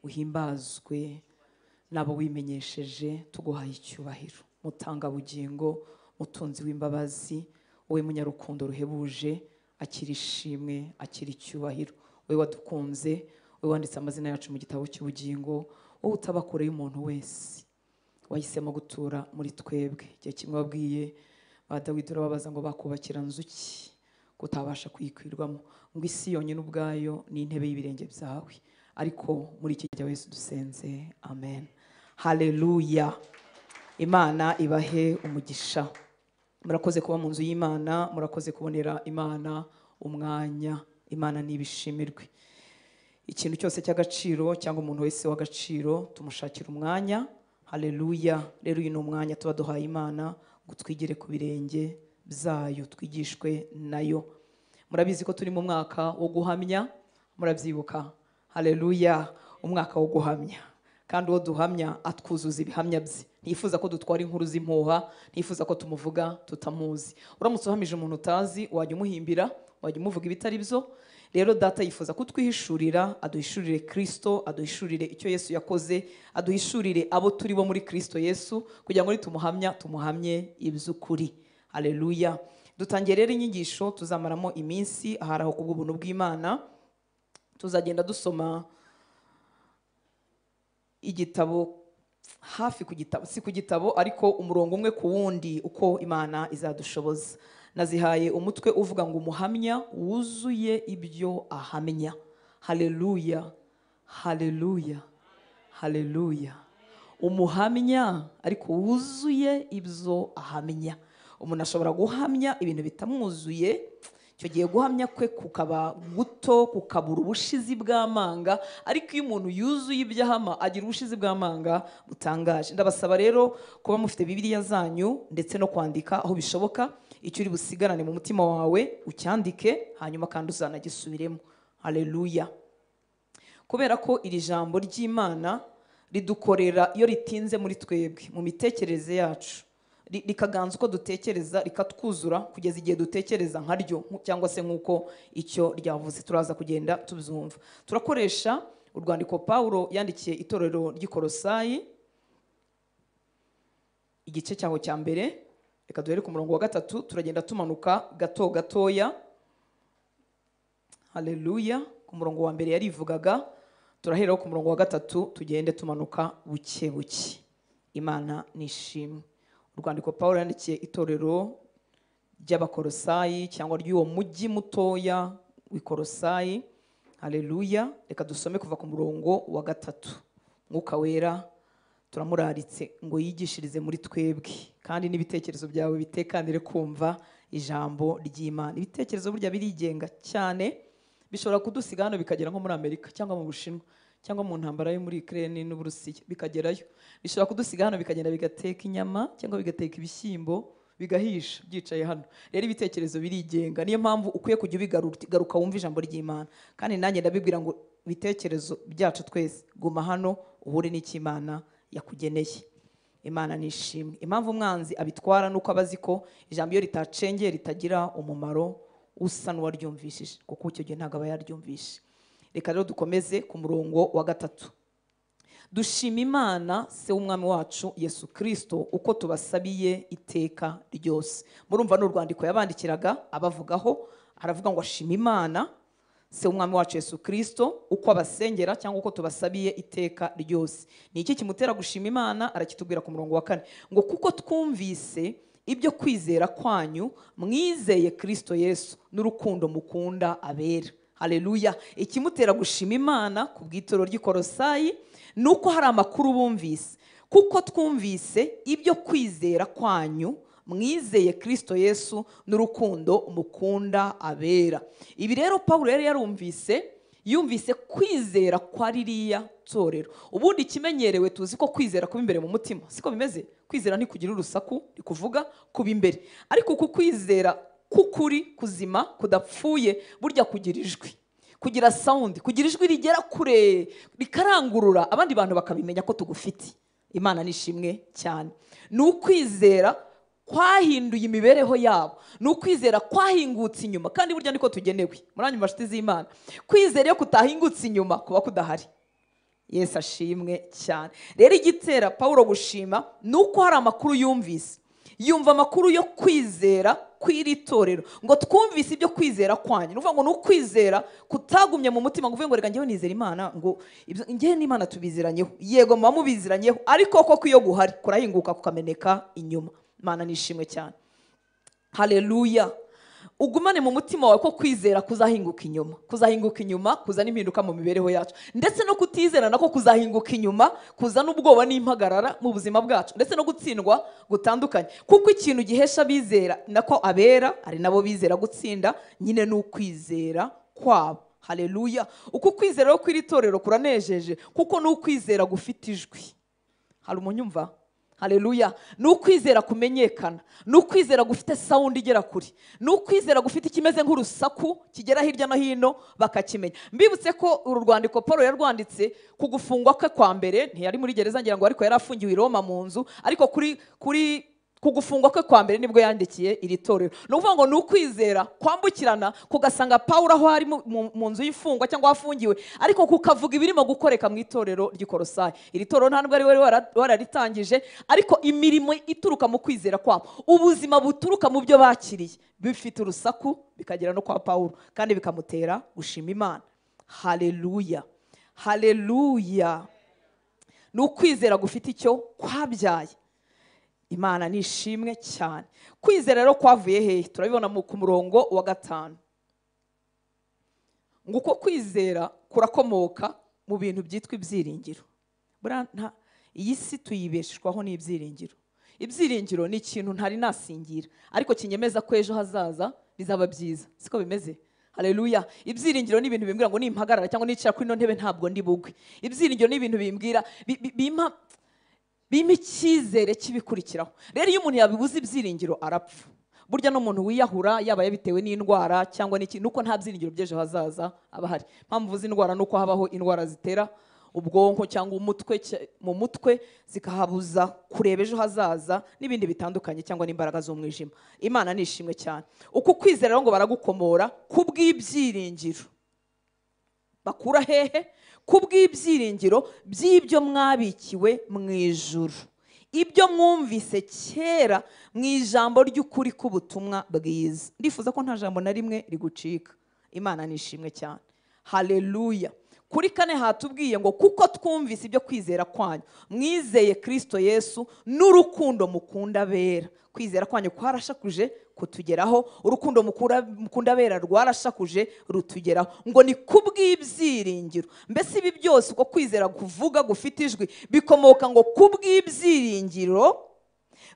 uhimbazwe nabo wimenyesheje, tuguhaye icyubahiro. Mutanga bugingo, mutunzi w'imbabazi, wowe munyarukundo ruhebuje, akira ishimwe, akira icyubahiro. Wowe wadukunze, wowe wanditse amazina yacu mu gitabo cy'ubugingo, wowe utabakure y'umuntu wese wahisemo gutura muri twebwe. Igihe kimwe wabwiye ba Dawidi urababaza ngo bakubakira nzuki kutabasha kuyikwirwamo, ngo isi yonyine ubwayo ni intebe y'ibirenge byawe. Ariko muri iki gihe Yesu dusenze, amen. Haleluya. Imana ibahe umugisha. Murakoze kuba mu nzu y'Imana, murakoze kubonera Imana umwanya. Imana nibishimirwe. Ikintu cyose cy'agaciro cyangwa umuntu wese w'agaciro tumushakira umwanya. Haleluya. Rero uyu ni umwanya tuba duhaye Imana ngo twigire ku birenge byayo, twigishwe nayo. Murabizi ko turi mu mwaka wo guhamya, murabyibuka. Haleluya. Umwaka wo guhamya, kandi uwo duhamya atwuzuza ibihamya bye. Ntiyifuza ko dutwara inkuru z'impuha, ntiyifuza ko tumuvuga tutamuzi. Uramutse uhamije umuntu utazi, wajya umuhimbira, wajya umuvuga ibitari byo. Rero data yifuza kutwihishurira, aduhishurire Kristo, aduhishurire icyo Yesu yakoze, aduhishurire abo turi bo muri Kristo Yesu, kugira ngo nitumuhamya tumuhamye iby'ukuri. Haleluya. Dutangiye rero inyigisho tuzamaramo iminsi aharaho kubw'ubuntu bw'Imana. Tuzagenda dusoma igitabo hafi ku gitabo, si ku gitabo ariko umurongo umwe ku wundi uko Imana izadushoboza. Nazihaye umutwe uvuga ngo umuhamya wuzuye ibyo ahamya. Haleluya. Haleluya. Haleluya. Umuhamya ariko wuzuye ibyo ahamya. Umuntu ashobora guhamya ibintu bitamwuzuye, icyo gihe guhamya kwe kukaba guto, kukabura ubushizi bw'amanga. Ariko iyo umuntu yuzuye ibyo ahama agira ubushizi bw'amanga butangaje. Ndabasaba rero kuba mufite Bibiliya zanyu ndetse no kwandika aho bishoboka. Icyo uri busigarane mu mutima wawe ucyandike, hanyuma kandi uzanagisubiremo. Haleluya. Kubera ko iri jambo ry'Imana ridukorera iyo ritinze muri twebwe mu mitekerereze yacu, rikaganza uko dutekereza, rikatwuzura kugeza igihe dutekereza nkaryo cyangwa se nk'uko icyo ryavuze. Turaza kugenda tubyumva. Turakoresha urwandiko Pawulo yandikiye itorero ry'Ikolosayi, igice cyaho cya mbere. Reka duhere ku murongo wa 3, turagenda tumanuka gato gatoya. Haleluya. Ku murongo wa mbere yarivugaga, turaheraho ku murongo wa 3 tugende tumanuka buke buke. Imana nishimwe. Urwandiko Pawulo yandikiye itorero ry'Abakolosayi cyangwa ry'uwo mujyi mutoya w'Ikolosayi. Haleluya. Reka dusome kuva ku murongo wa 3. Mwuka wera turamuraritse ngo yigishirize muri twebwe, kandi n'ibitekerezo byawe bitekanire kumva ijambo ry'Imana. Ibitekerezo burya birigenga cyane, bishobora kudusiga hano bikagera nko muri Amerika cyangwa mu Bushinwa cyangwa mu ntambara yo muri Ukraine n'Uburusiya bikagerayo. Bishobora kudusiga hano bikagenda bigateka inyama cyangwa bigateka ibishyimbo bigahisha byicaye hano. Rero ibitekerezo birigenga, niyo mpamvu ukwiye kujya ubigaruka wumva ijambo ry'Imana. Kandi nanjye ndabibwira ngo ibitekerezo byacu twese guma hano uhure n'Imana yakugeneye. Imana nishimwe. Impamvu umwanzi abitwara nuko abazi ko ijambo iyo ritacengeye ritagira umumaro usa n'uwaryumvishije, kuko icyo gihe ntabwo aba yaryumvishe. Reka rero dukomeze ku murongo wa 3. Dushima Imana se w'umwami wacu Yesu Kristo uko tubasabiye iteka ryose. Murumva n'urwandiko yabandikiraga abavugaho, aravuga ngo ashima Imana se w'umwami wacu Yesu Kristo uko abasengera cyangwa uko tubasabiye iteka ryose. Ni iki kimutera gushima Imana? Arakitubwira ku murongo wa 4 ngo kuko twumvise ibyo kwizera kwanyu mwizeye Kristo Yesu n'urukundo mukunda abera. Haleluya. Ikimutera gushima Imana ku bw'itoro ry'Ikolosayi nuko hari amakuru bumvise, kuko twumvise ibyo kwizera kwanyu mwizeye Kristo Yesu n'urukundo mukunda abera. Ibi rero Pawulo yari yumvise kwizera kwa ririya torero. Ubundi kimenyerewe tuzi ko kwizera kuba imbere mu mutima, siko bimeze? Kwizera ntikugira urusaku, rikuvuga kuba imbere. Ariko ku kwizera kukuri kuzima kudapfuye burya kugira ijwi, kugira sound, kugira ijwi rigera kure rikarangurura abandi bantu bakabimenya ko tugufite. Imana nishimwe cyane. Ni ukwizera kwahinduye imibereho yabo, ni ukwizera kwahingutse inyuma, kandi burya niko tugenewe. Muranyuma nshuti z'Imana, kwizera iyo kutahingutse inyuma kuba kudahari. Yesu ashimwe cyane. Rero igitera Pawulo gushima nuko hari amakuru yumvise. Yumva amakuru yo kwizera kw'iri torero, ngo twumvise ibyo kwizera kwanyu. Nuvuga ngo n'ukwizera kutagumye mu mutima ngo uvuge ngo reka njyewe nizera Imana, ngo njyewe n'Imana tubiziranyeho. Yego muba mubiziranyeho, ariko koko iyo guhari kurahinguka kukameneka inyuma. Imana nishimwe cyane. Haleluya. Ugumane mu mutima wawe ko kwizera kuzahinguka inyuma, kuzana impinduka mu mibereho yacu, ndetse no kutizera nako kuzahinguka inyuma, kuzana ubwoba n'impagarara mu buzima bwacu, ndetse no gutsindwa gutandukanye. Kuko ikintu gihesha bizera nako abera ari nabo bizera gutsinda nyine n'ukwizera kwabo. Haleluya. Uko kwizera kw'iri torero kuranejeje, kuko n'ukwizera gufite ijwi. Hari umunyumva? Haleluya. N'ukwizera kumenyekana, n'ukwizera gufite sound igera kuri, n'ukwizera gufite ikimeze nk'urusaku kigera hirya no hino bakakimenya. Mbibutse ko uru rwandiko Paulo yarwanditse ku gufungwa kwe kwa mbere, ntiyari muri gereza ngira ngo, ariko yari afungiwe i Roma mu nzu, ariko kuri kugufungwa kwe kwa mbere nibwo yandikiye iri torero. No kuvuga ngo n'ukwizera kwambukirana kugasanga Paulo aho ari mu nzu y'imfungwa cyangwa afungiwe, ariko kukavuga ibirimo gukoreka mu itorero ry'Ikorosayi. Iri torero nta nubwo ari wararitangije, ariko imirimo ituruka mu kwizera kwabo, ubuzima buturuka mu byo bakiriye, bifite urusaku bikagera no kwa Paulo, kandi bikamutera gushima Imana. Haleluya. Haleluya. N'ukwizera gufite icyo kwabyaye. Imana nishimwe cyane. Kwizera rero kwavuye hehe? Turabibona ku murongo wa 5. Nguko kwizera kurakomoka mu bintu byitwa ibyiringiro. Iyi si tuyibeshwaho n'ibyiringiro. Ibyiringiro ni ikintu ntari nasingira, ariko kinyemeza ko ejo hazaza bizaba byiza. Siko bimeze? Haleluya. Ibyiringiro ni ibintu bimbwira ngo nimpagarara cyangwa nicara kuri no ntebe ntabwo ndi bugwe. Ibyiringiro ni ibintu bimbwira bima icyizere kibikurikiraho. Rero iyo umuntu yabibuze ibyiringiro arapfa. Burya n'umuntu wiyahura yaba yabitewe n'indwara cyangwa n'iki, nuko nta byiringiro by'ejo hazaza abahari. Mpamvu uvuze indwara nuko habaho indwara zitera ubwonko cyangwa mu mutwe zikahabuza kureba ejo hazaza n'ibindi bitandukanye, cyangwa n'imbaraga z'umwijima. Imana nishimwe cyane. Uku kwizera rero ngo baragukomora kubw'ibyiringiro. Bakura hehe? Kubw'ibyiringiro by'ibyo mwabikiwe mu ijuru, ibyo mwumvise kera mu ijambo ry'ukuri k'ubutumwa bwiza. Ndifuza ko nta jambo na rimwe rigucika. Imana nishimwe cyane. Haleluya. Kuri 4 hatubwiye ngo kuko twumvise ibyo kwizera kwanyu, mwizeye Kristo Yesu n'urukundo mukunda bera. Kwizera kwanyu kwarashakuje kutugeraho, urukundo mukunda bera rwarashakuje rutugeraho. Ngo ni kubw'ibyiringiro. Mbese ibi byose uko kwizera kuvuga gufite ijwi bikomoka ngo kubw'ibyiringiro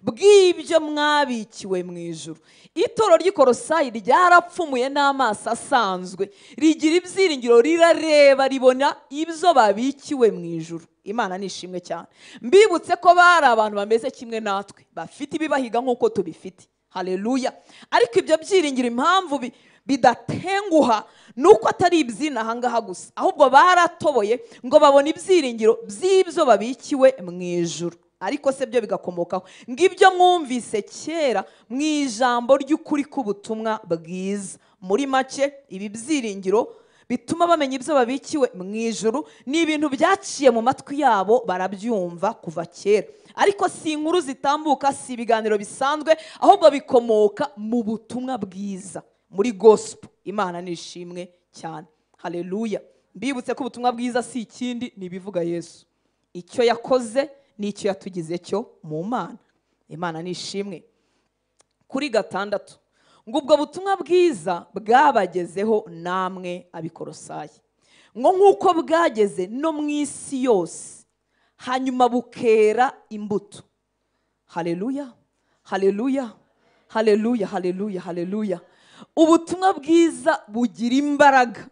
bw'ibyo mwabikiwe mu ijuru. Itorero ry'Ikorosayi ryarapfumuye n'amaso asanzwe, rigira ibyiringiro, rirareba ribona ibyo babikiwe mu ijuru. Imana nishimwe cyane. Mbibutse ko bari abantu bameze kimwe natwe, bafite ibibahiga nk'uko tubifite. Haleluya. Ariko ibyo byiringiro impamvu bidatenguha nuko atari ibyina ahangaha gusa, ahubwo baratoboye ngo babone ibyiringiro by'ibyo babikiwe mu ijuru. Ariko se byo bigakomokaho ngibyo mwumvise kera mu ijambo ry'ukuri k'ubutumwa bwiza. Muri make ibi byiringiro bituma bamenya ibyo babikiwe mu ijuru ni ibintu byaciye mu matwi yabo, barabyumva kuva kera. Ariko si inkuru zitambuka, si ibiganiro bisanzwe, ahubwo bikomoka mu butumwa bwiza, muri gospel. Imana nishimwe cyane. Haleluya. Mbibutse ko ubutumwa bwiza si ikindi, ni ibivuga Yesu, icyo yakoze n'icyo yatugize cyo mu Mana. Imana nishimwe. Kuri 6 ngo ubwo butumwa bwiza bwabagezeho namwe ab'Ikorosayi, ngo nk'uko bwageze no mu isi yose, hanyuma bukera imbuto. Haleluya. Haleluya. Haleluya. Haleluya. Haleluya. Ubutumwa bwiza bugira imbaraga,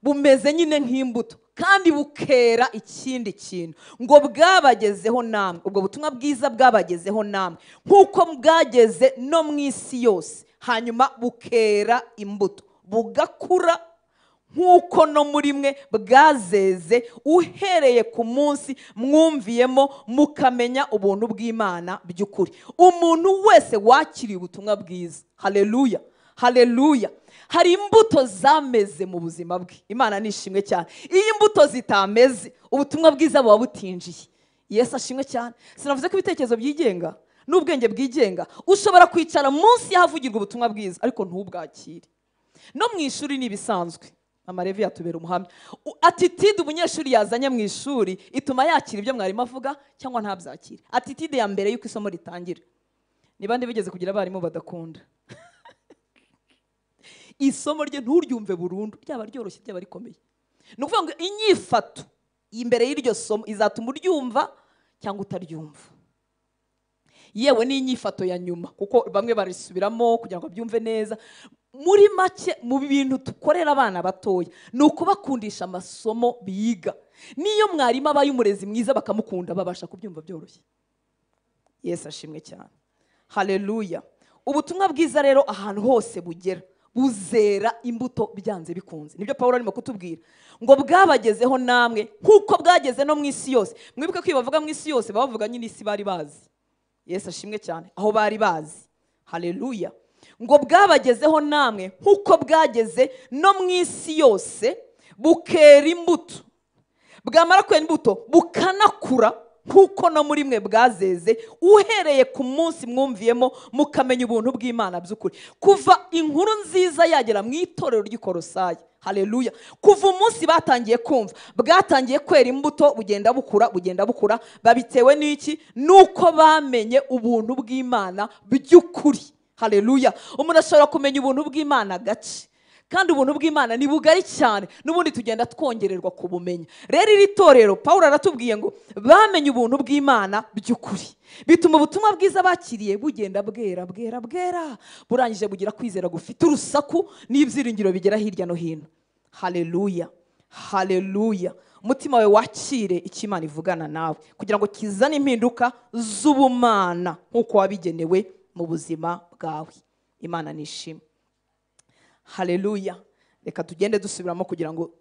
bumeze nyine nk'imbuto, kandi bukera ikindi kintu. Ngo bwabagezeho namwe, ubwo butumwa bwiza bwabagezeho namwe nk'uko bwageze no mu isi yose, hanyuma bukera imbuto, bugakura nk'uko no muri mwe bwazeze uhereye ku munsi mwumviyemo mukamenya ubuntu bw'Imana by'ukuri. Umuntu wese wakiriye ubutumwa bwiza, haleluya, haleluya. Hari imbuto zameze mu buzima bwe, Imana nishimwe cyane. Iyo imbuto zitameze ubutumwa bwiza buba butinjiye. Yesu ashimwe cyane. Sinavuze ko ibitekerezo byigenga n'ubwenge bwigenga ushobora kwicara munsi y'ahavugirwa ubutumwa bwiza ariko ntubwakire. No mu ishuri ni ibisanzwe, amarevi yatubera umuhamya. Attitude umunyeshuri yazanye mu ishuri ituma yakira ibyo mwarimu avuga cyangwa ntabyakire. Attitude ya mbere yuko isomo ritangira. Ni bande bigeze kugira abarimu badakunda? Isomo rye nturyumve burundu, ryaba ryoroshye ryaba rikomeye. Ni ukuvuga ngo inyifato imbere y'iryo somo izatuma uryumva cyangwa utaryumva. Yewe n'inyifato ya nyuma, kuko bamwe barisubiramo kugira ngo byumve neza. Muri make mu bintu tukorera abana batoya ni ukubakundisha amasomo biga. Niyo mwarimu abaye umurezi mwiza bakamukunda babasha kubyumva byoroshye. Yesu ashimwe cyane, haleluya. Ubutumwa bwiza rero ahantu hose bugera buzera imbuto byanze bikunze. Nibyo Paulo arimo kutubwira ngo bwabagezeho namwe nkuko bwageze no mu isi yose. Mwibuke ko bavuga mu isi yose bavuga nyine isi bari bazi. Yesu ashimwe cyane, aho bari bazi, haleluya. Ngo bwabagezeho namwe nkuko bwageze no mu isi yose, bukera imbuto, bwamara kwera imbuto bukanakura nkuko no muri mwe bwazeze uhereye ku munsi mwumviyemo mukamenya ubuntu bw'Imana by'ukuri. Kuva inkuru nziza yagera mu itorero ry'Ikorosayi, haleluya, kuva umunsi batangiye kumva bwatangiye kwera imbuto, bugenda bukura. Babitewe n'iki? Nuko bamenye ubuntu bw'Imana by'ukuri, haleluya. Umuntu ashobora kumenya ubuntu bw'Imana gace, kandi ubuntu bw'Imana ni bugari cyane, n'ubundi tugenda twongererwa kubumenya. Rero iri torero Paulo aratubwiye ngo bamenye ubuntu bw'Imana by'ukuri, bituma ubutumwa bwiza bakiriye bugenda bwera, burangije bugira kwizera gufite urusaku n'ibyiringiro bigera hirya no hino. Haleluya, haleluya. Umutima wawe wakire icyo Imana ivugana nawe kugira ngo kizane impinduka z'ubumana nk'uko wabigenewe mu buzima bwawe. Imana nishimwe, haleluya. Reka tugende dusubiramo kugira ngo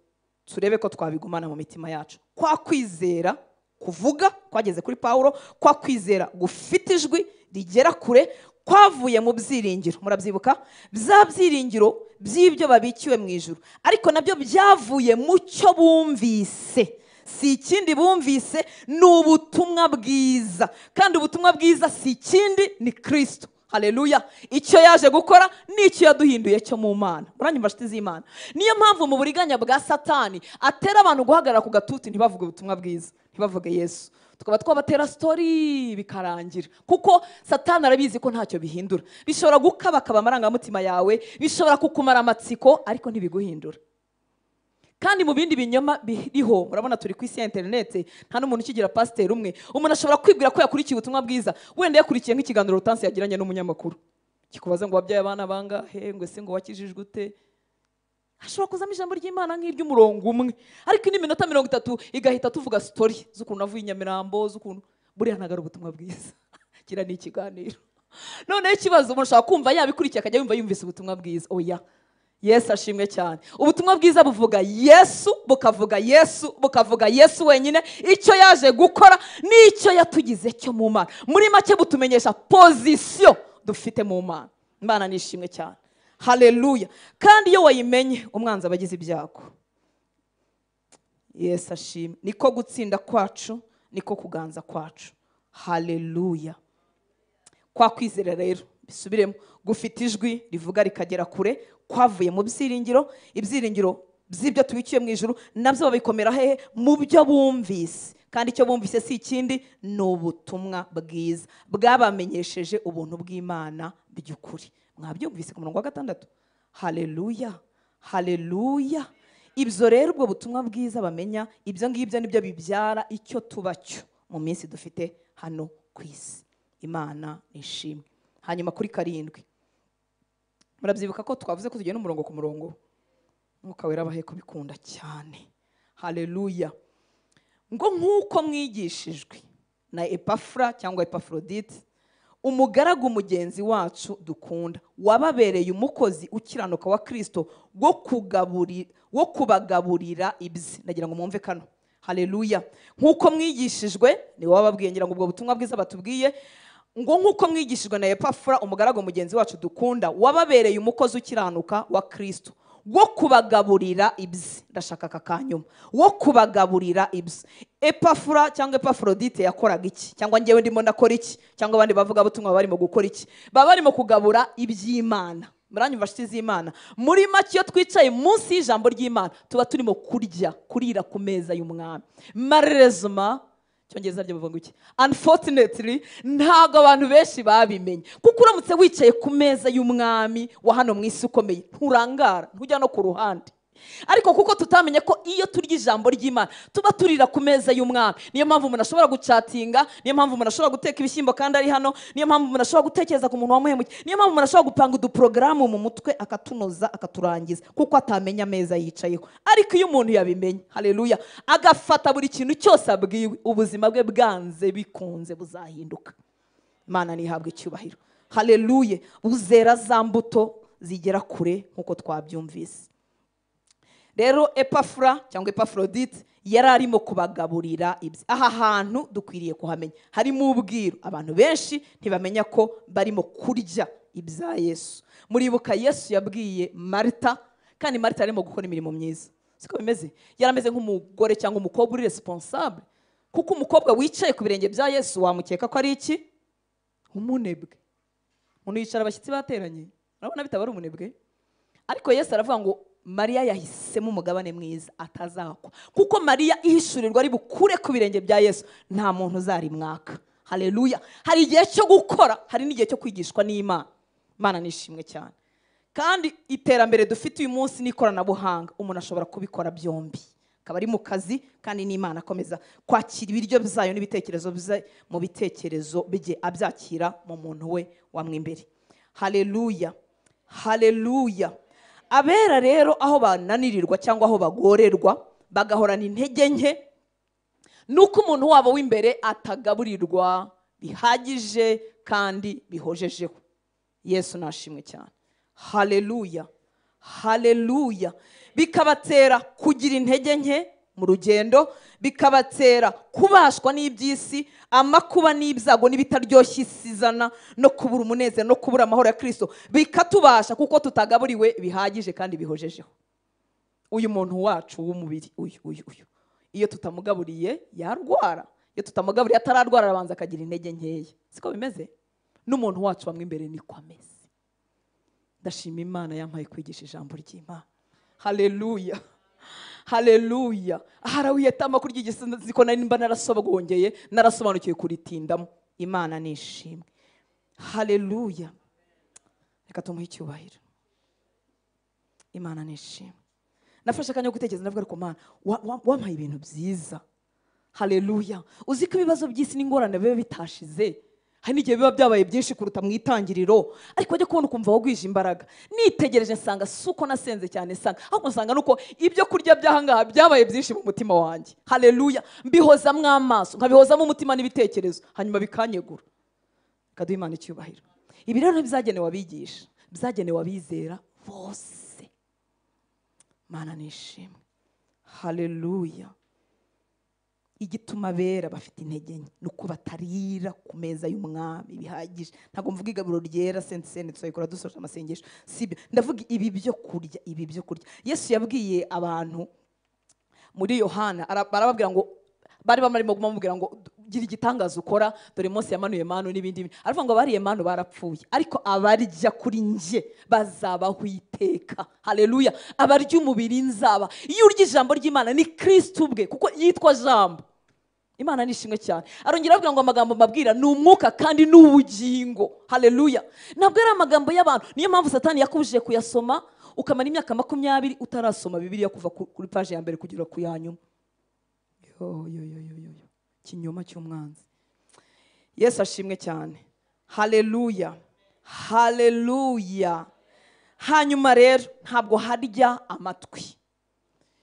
turebe ko twabigumana mu mitima yacu. Kwa kwizera kuvuga kwageze kuri Paulo, kwa kwizera gufite ijwi rigera kure, kwavuye mu byiringiro. Murabyibuka bya byiringiro by'ibyo babikiwe mu ijuru, ariko nabyo byavuye mu cyo bumvise. Si ikindi bumvise, ni ubutumwa bwiza, kandi ubutumwa bwiza si ikindi ni Kristo. Haleluya. Icyo yaje gukora n'icyo yaduhinduye cyo mu Mana. Muranyumva nshuti z'Imana? Niyo mpamvu mu buriganya bwa Satani atera abantu guhagarara ku gatuti ntibavuge ubutumwa bwiza, ntibavuge Yesu. Tukaba twabatera story bikarangira, kuko Satani arabizi ko ntacyo bihindura. Bishobora gukabakaba amarangamutima yawe, bishobora kukumara amatsiko, ariko ntibiguhindura. Kandi mu bindi binyoma biriho, murabona turi ku isi ya internet, nta n'umuntu ukigira pastor umwe. Umuntu ashobora kwibwira ko yakurikiye ubutumwa bwiza, wenda yakurikiye nk'ikiganiro Hortense yagiranye n'umunyamakuru, kikubaza ngo wabyaye abana bangahe, ngo se ngo wakijijwe ute. Ashobora kuzamo ijambo ry'Imana nk'iry'umurongo umwe, ariko indi minota 30 igahita tuvuga story z'ukuntu avuye Nyamirambo, z'ukuntu buriya ntago ari ubutumwa bwiza. Kira ni ikiganiro. None ikibazo umuntu ashobora kumva yabikurikiye akajya yumva yumvise ubutumwa bwiza. Oya, Yesu ashimwe cyane. Ubutumwa bwiza buvuga Yesu, bukavuga Yesu wenyine, icyo yaje gukora n'icyo yatugize cyo mu Mana. Muri make butumenyesha position dufite mu Mana. Imana nishimwe cyane, haleluya. Kandi iyo wayimenye umwanzi abagize ibyago. Yesu ashimwe. Niko gutsinda kwacu, niko kuganza kwacu. Haleluya. Kwa kwizera rero bisubiremo, gufite ijwi rivuga rikagera kure, kwavuye mu byiringiro. Ibyiringiro by'ibyo tubikiye mu ijuru nabyo babikomera hehe? Mu byo bumvise. Kandi icyo bumvise si ikindi, ni ubutumwa bwiza bwabamenyesheje ubuntu bw'Imana by'ukuri. Mwabyumvise ku murongo wa 6. Haleluya, haleluya. Ibyo rero ubwo butumwa bwiza bamenya, ibyo ngibyo nibyo bibyara icyo tubacyo mu minsi dufite hano ku isi. Imana nishimwe. Hanyuma kuri 7, murabyibuka ko twavuze ko tugenda umurongo ku murongo. Mwuka wera abahe kubikunda cyane. Haleluya. Ngo nkuko mwigishijwe na Epafra cyangwa Epafrodite, umugaragu mugenzi wacu dukunda, wababereye umukozi ukiranuka wa Kristo wo kubagaburira ibye. Nagira ngo mwumve kano. Haleluya. Nkuko mwigishijwe, ni wababwiye ngira ngo ubwo butumwa bwiza batubwiye, ngo nk'uko mwigishijwe na Epafura umugaragu mugenzi wacu dukunda wababereye umukozi ukiranuka wa Kristo wo kubagaburira ibyo. Ndashaka kakanyuma wo kubagaburira ibyo. Epafura cyangwa Epafrodite yakoraga iki? Cyangwa ngewe ndimo ndakora iki? Cyangwa abandi bavuga butumwa barimo gukora iki? Baba barimo kugabura iby'Imana. Muranyumva shiti z'Imana. Muri make iyo twicaye munsi y'ijambo ry'Imana tuba turimo kurira ku meza y'umwami. Malheureusement cyongeza byo bavuga iki? Unfortunately ntago abantu benshi babimenye. Kuko uramutse wicaye ku meza y'umwami wa hano mu isi ukomeye nturangara, ntujya no ku ruhande. Ariko kuko tutamenye ko iyo turya ijambo ry'Imana tuba turira ku meza y'umwami, niyo mpamvu umuntu ashobora gucatinga, niyo mpamvu umuntu ashobora guteka ibishyimbo kandi ari hano, niyo mpamvu umuntu ashobora gutekereza ku muntu wamuhemukiye, niyo mpamvu umuntu ashobora gupanga uduprogaramu mu mutwe akatunoza akaturangiza kuko atamenya ameza yicayeho. Ariko iyo umuntu yabimenye, haleluya, agafata buri kintu cyose abwiwe, ubuzima bwe bwanze bikunze buzahinduka. Imana nihabwe icyubahiro, haleluya. Buzera za mbuto zigera kure nkuko twabyumvise. Rero Epafura cyangwa Epafrodite yari arimo kubagaburira ibyo. Aha hantu dukwiriye kuhamenya, harimo ubwiru. Abantu benshi ntibamenya ko barimo kurya ibya Yesu. Muribuka Yesu yabwiye Marita, kandi Marita arimo gukora imirimo myiza, siko bimeze? Yarameze nk'umugore cyangwa umukobwa uri responsable, kuko umukobwa wicaye ku birenge bya Yesu wamukeka ko ari iki? Umunebwe. Umuntu yicara abashyitsi bateranye, urabona bitaba ari umunebwe. Ariko Yesu aravuga ngo Mariya yahisemo umugabane mwiza atazakwa, kuko Mariya ihishurirwa ari bukure ku birenge bya Yesu, nta muntu uzarimwaka. Haleluya. Hari igihe cyo gukora, hari n'igihe cyo kwigishwa n'Imana. Imana nishimwe cyane. Kandi iterambere dufite uyu munsi n'ikoranabuhanga, umuntu ashobora kubikora byombi, akaba ari mu kazi kandi n'Imana akomeza kwakira ibiryo byayo n'ibitekerezo bye mu bitekerezo bye, abyakira mu muntu we wamwimbere. Haleluya, haleluya. Abera rero aho bananirirwa cyangwa aho bagorerwa bagahorana intege nke, nuko umuntu wabo w'imbere atagaburirwa bihagije kandi bihojejeho. Yesu nashimwe cyane. Haleluya, haleluya. Bikabatera kugira intege nke mu rugendo, bikabatera kubashwa n'iby'isi, amakuba n'ibyago n'ibitaryoshye isizana, no kubura umunezero no kubura amahoro ya Kristo bikatubasha kuko tutagaburiwe bihagije kandi bihojejeho. Uyu muntu wacu w'umubiri uyu iyo tutamugaburiye yarwara, iyo tutamugaburiye atararwara arabanza akagira intege nkeya, siko bimeze? N'umuntu wacu bamwe imbere niko ameze. Ndashima Imana yampaye kwigisha ijambo ry'Imana. Haleluya, haleluya. Harawiyetama kurya igisinda ziko nimba narasobogongeye narasobanukiye kuritindamo. Imana nishimwe. Haleluya. Reka tumuhe icyubahiro. Imana nishimwe. Nafashe akanya gutekereza ndavuga ariko Mana wampaye ibintu byiza. Haleluya. Uziko ibibazo by'isi n'ingorane bibe bitashize, hari n'igihe biba byabaye byinshi kuruta mu itangiriro, ariko wajya kubona ukumva wagwije imbaraga. Nitegereje nsanga suko nasenze cyane sanga, ahubwo nsanga nuko ibyo kurya byahangaha byabaye byinshi mu mutima wanjye. Haleluya. Mbihozamo amaso, nkabihozamo umutima n'ibitekerezo, hanyuma bikanyegura. Kaduha Imana icyubahiro. Ibi rero bizagenewe abigisha, bizagenewe abizera bose. Mana nishimwe. Haleluya. Igituma bera bafite intege nke nuko batarira ku meza y'umwami bihagije. Ntago mvuga igaburo ryera sensene twayikora dusoje amasengesho, sibyo. Ndavuga ibi byo kurya, ibi byo kurya. Yesu yabwiye abantu muri Yohana, barababwira ngo bari bamarimo kumubwira ngo gira igitangaza ukora, dore Mose yamanuye manu n'ibindi. Aravuga ngo bariye manu barapfuye, ariko abarya kuri nje bazabaho iteka. Haleluya. Abarya umubiri nzaba. Iyo urya ijambo ry'Imana ni Kristo ubwe, kuko yitwa jambo. Imana nishimwe cyane. Arongera avuga ngo amagambo mabwira ni umwuka kandi n'ubugingo. Haleluya. Ntabwo ari amagambo y'abantu. Niyo mpamvu Satani yakubujije kuyasoma, ukamara imyaka 20 utarasoma Bibiliya kuva kuri page ya mbere kugera ku yanyuma. Kinyoma cy'umwanzi. Yesu ashimwe cyane. Haleluya, haleluya. Hanyuma rero ntabwo harya amatwi.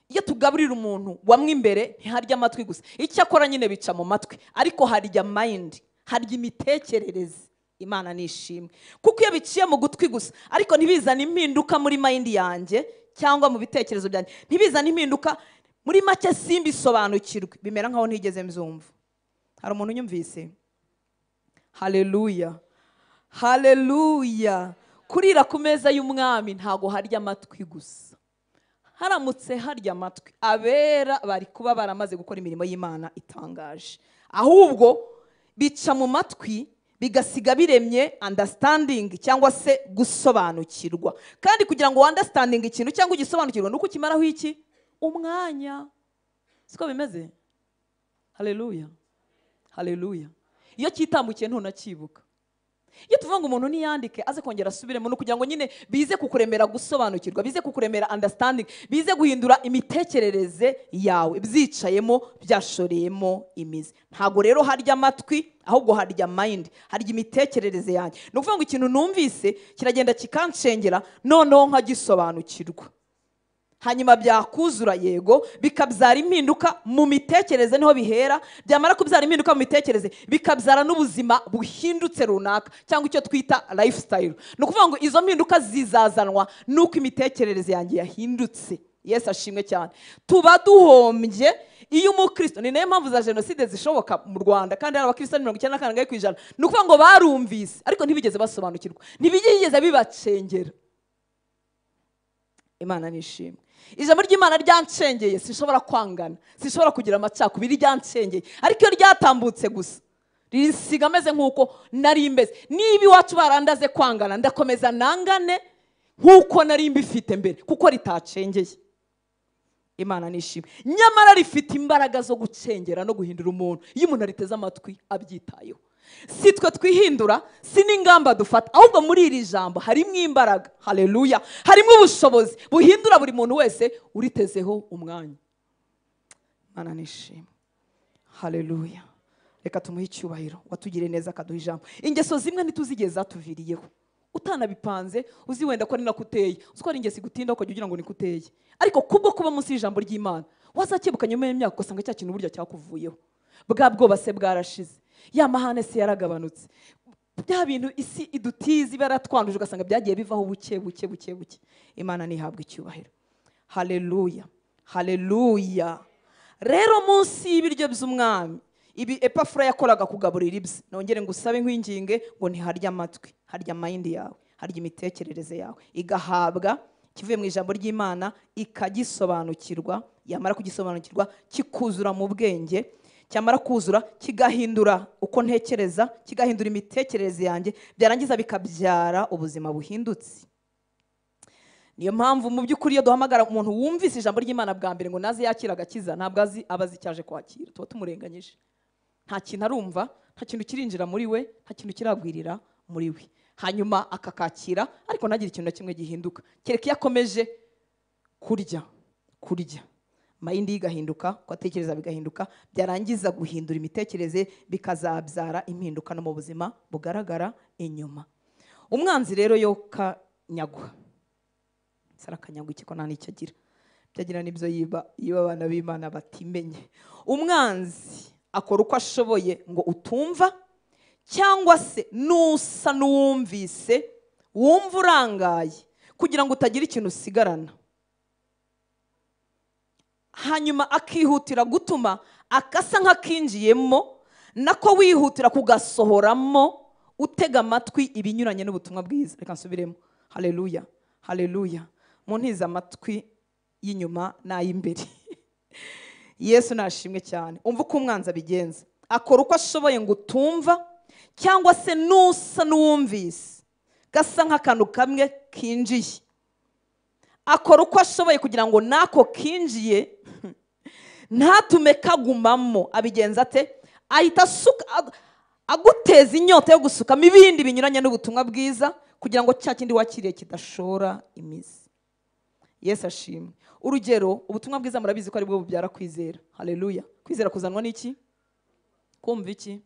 Iyo tugaburira umuntu wamwe imbere ntiharya amatwi gusa, icyo akora nyine bica mu matwi, ariko harya mind, harya imitekerereze. Imana nishimwe. Kuko iyo biciye mu gutwi gusa ariko ntibizana impinduka muri mind yanjye cyangwa mu bitekerezo byanjye, ntibizana impinduka muri make simbisobanukirwe, bimera nkaho ntigeze mbyumva. Hari umuntu unyumvise? haleluya, haleluya. Kurira ku meza y'umwami ntago harya amatwi gusa. Haramutse harya amatwi, abera bari kuba baramaze gukora imirimo y'Imana itangaje. Ahubwo bica mu matwi bigasiga biremye understanding cyangwa se gusobanukirwa. Kandi kugira ngo understanding ikintu cyangwa ugisobanukirwa nuko kimaraho iki? Umwanya. Siko bimeze? Haleluya, haleluya. Iyo kitambukiye ntunakibuka. Iyo tuvuga ngo umuntu niyandike aze kongera asubiremo no kugira ngo nyine bize kukuremera gusobanukirwa, bize kukuremera understanding, bize guhindura imitekerereze yawe, byicayemo byashoreyemo imizi. Ntago rero harya amatwi, ahubwo harya mind, harya imitekerereze yanjye. No kuvuga ngo ikintu numvise kiragenda kikanshengera noneho nkagisobanukirwa. Hanyuma byakuzura yego bikabyara impinduka mu mitekerereze, niho bihera. Byamara kubyara impinduka mu mitekerereze bikabyara n'ubuzima buhindutse runaka cyangwa icyo twita lifestyle. No kuvuga ngo izo mpinduka zizazanwa nuko imitekerereze yanjye yahindutse. Yesu ashimwe cyane. Tuba duhombye iyo umukristo, ni nayo mpamvu za jenoside zishoboka mu Rwanda kandi hari abakristo 94%. No kuvuga ngo barumvise ariko ntibigeze basobanukirwa, ntibigeze bibacengera. Imana nishimwe. Ijambo ry'Imana ryancengeye, sinshobora kwangana, sinshobora kugira amacakubiri, ryancengeye. Ariko iyo ryatambutse gusa rinsiga ameze nk'uko nari mbeze. Niba iwacu barandaze kwangana, ndakomeza nangane nk'uko nari mbifite mbere, kuko ritacengeye. Imana nishimwe. Nyamara rifite imbaraga zo gucengera no guhindura umuntu iyo umuntu ariteze amatwi abyitayeho. Si twe twihindura, si n'ingamba dufata, ahubwo muri iri jambo harimo imbaraga. Haleluya. Harimo ubushobozi buhindura buri muntu wese uritezeho umwanya. Mana nishimwe. Haleluya. Reka tumuhe icyubahiro, watugire neza akaduha ijambo. Ingeso zimwe ntituzigeza tuviriyeho. Utanabipanze uzi wenda ko ari nakuteye, uzi ko ari ingesi gutinda ukajya ugira ngo nikuteye. Ariko kubwo kuba munsi y'ijambo ry'Imana wazakebuka nyuma y'imyaka ugasanga cya kintu burya cyakuvuyeho. Bwa bwoba se bwarashize, ya mahane se yaragabanutse, bya bintu isi idutizi baratwanduje ugasanga byagiye bivaho buke buke buke buke. Imana nihabwa icyubahiro. Haleluya, haleluya. Rero munsi y'ibiryo by'umwami ibi Epafura yakoraga kugaburira ibye. Nongere ngusabe nkwinginge ngo ntiharya amatwi, harya mind yawe, harya imitekerereze yawe, igahabwa kivuye mu ijambo ry'Imana, ikagisobanukirwa. Yamara kugisobanukirwa kikuzura mu bwenge, cyamara kuzura kigahindura uko ntekereza, kigahindura imitekerereze yanjye, byarangiza bikabyara ubuzima buhindutse. Niyo mpamvu mu by'ukuri iyo duhamagara umuntu wumvise ijambo ry'Imana bwa mbere ngo naze yakira agakiza, ntabwo abazi cyaje kwakira, tuba tumurenganyije. Nta kintu arumva, nta kintu kirinjira muri we, nta kintu kiragwirira muri we. Hanyuma akakakira ariko ntagire ikintu na kimwe gihinduka, kereka iyo akomeje kurya mayindi igahinduka, ko atekereza bigahinduka, byarangiza guhindura imitekerereze bikazabyara impinduka no mu buzima bugaragara inyuma. Umwanzi rero yo kanyagwa, sarakanyagwa iki ko nta nicyo agira, byagira nibyo yiba abana b'Imana batimenye. Umwanzi akora uko ashoboye ngo utumva, cyangwa se nusa n'uwumvise wumva urangaye kugira ngo utagira ikintu usigarana. Hanyuma akihutira gutuma akasa nk'akinjiyemo, nako wihutira kugasohoramo utega amatwi ibinyuranye n'ubutumwa bwiza. Reka nsubiremo. Haleluya, haleluya. Muntiza amatwi y'inyuma n'ay'imbere. Yesu nashimwe cyane. Umva uko umwanzi abigenza. Akora uko ashoboye ngo utumva, cyangwa se nusa n'uwumvise gasa nk'akantu kamwe kinjiye. Akora uko ashoboye kugira ngo nako kinjiye ntatume kagumamo. Abigenza ate? Ahita aguteza inyota yo gusukamo ibindi binyuranye n'ubutumwa bwiza kugira ngo cya kindi wakiriye kidashora imizi. Yesu ashimwe. Urugero, ubutumwa bwiza murabizi ko ari bwo bubyara kwizera. Haleluya. Kwizera kuzanwa n'iki? Kumva iki?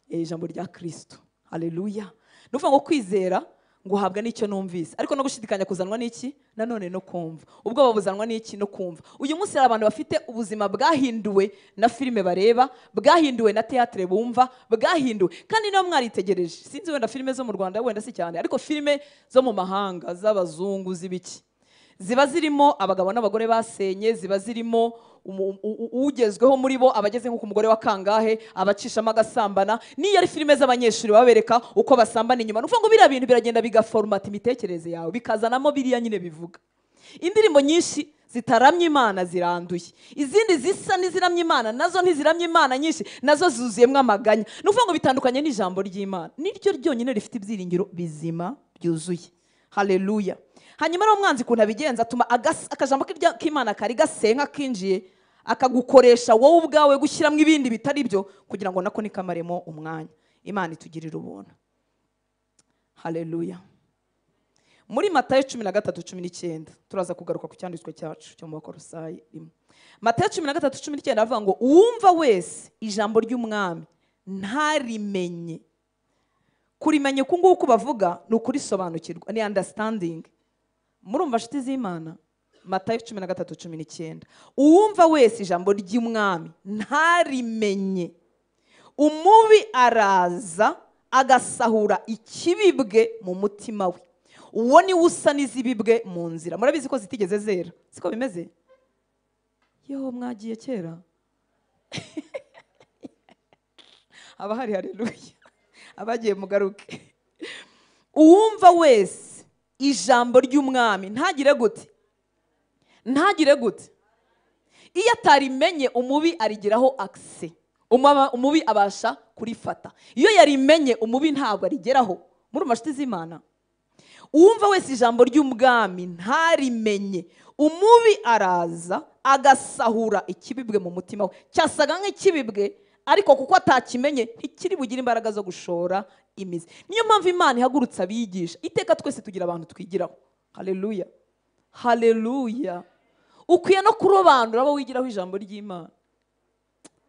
Ijambo rya Kristo. Haleluya. Nuvuga ngo kwizera ngo uhabwa n'icyo numvise, ariko no gushidikanya kuzanwa n'iki? Nanone no kumva. Ubwo babuzanwa n'iki? No kumva. Uyu munsi hari abantu bafite ubuzima bwahinduwe na filime bareba, bwahinduwe na teatre bumva, bwahinduwe. Kandi niyo mwaritegereje, sinzi wenda filime zo mu Rwanda wenda si cyane, ariko filime zo mu mahanga z'abazungu z'ibiki, ziba zirimo abagabo n'abagore basenye, ziba zirimo ugezweho muri bo abageze nko ku mugore wa kangahe, abacishamo agasambana. Niyo ari filime z'abanyeshuri babereka uko basambana inyuma, nuvuga ngo biriya bintu biragenda bigaformata imitekerereze yawe, bikazanamo biriya nyine bivuga. Indirimbo nyinshi zitaramye Imana ziranduye, izindi zisa n'iziramye Imana nazo ntiziramye Imana, nyinshi nazo zuzuyemo amaganya. Nuvuga ngo bitandukanye n'ijambo ry'Imana, niryo ryonyine rifite ibyiringiro bizima byuzuye. Haleluya. Hanyuma rero umwanzi kuntu abigenza atuma akajambo k'Imana kari gasenka kinjiye, akagukoresha wowe ubwawe gushyiramo ibindi bitari byo, kugira ngo nako nikamaremo umwanya. Imana itugirira ubuntu. Haleluya. Muri Matayo 13:19 turaza kugaruka ku cyanditswe cyacu cyo mu Bakolosayi 1. Matayo 13:19 avuga ngo uwumva wese ijambo ry'umwami ntarimenye. Kurimenye kunguku bavuga ni ukurisobanukirwa, ni understanding. Murumva nshuti z'Imana? Matayo 13:19 uwumva wese ijambo ry'umwami ntarimenye, umubi araza agasahura ikibibwe mu mutima we. Uwo ni usa n'izibibwe mu nzira. Murabizi ko zitigeze zera, siko bimeze? Yo mwagiye kera. Abahari haleluya, abagiye mugaruke. Uwumva wese ijambo ry'umwami ntagire gute? Ntagire gute? Iyo atarimenye umubi arigeraho access, umubi abasha kurifata. Iyo yarimenye umubi ntabwo arigeraho. Muri mashiti z'Imana, uwumva wese ijambo ry'umwami ntarimenye, umubi araza agasahura ikibibwe mu mutima we. Cyasaga nk'ikibibwe, ariko kuko atakimenye ntikiri bugire imbaraga zo gushora imizi. Niyo mpamvu Imana ihagurutsa abigisha. Iteka twese tugira abantu twigiraho. Haleluya. Haleluya. Ukwiye no kurobanura abo wigiraho ijambo ry'Imana.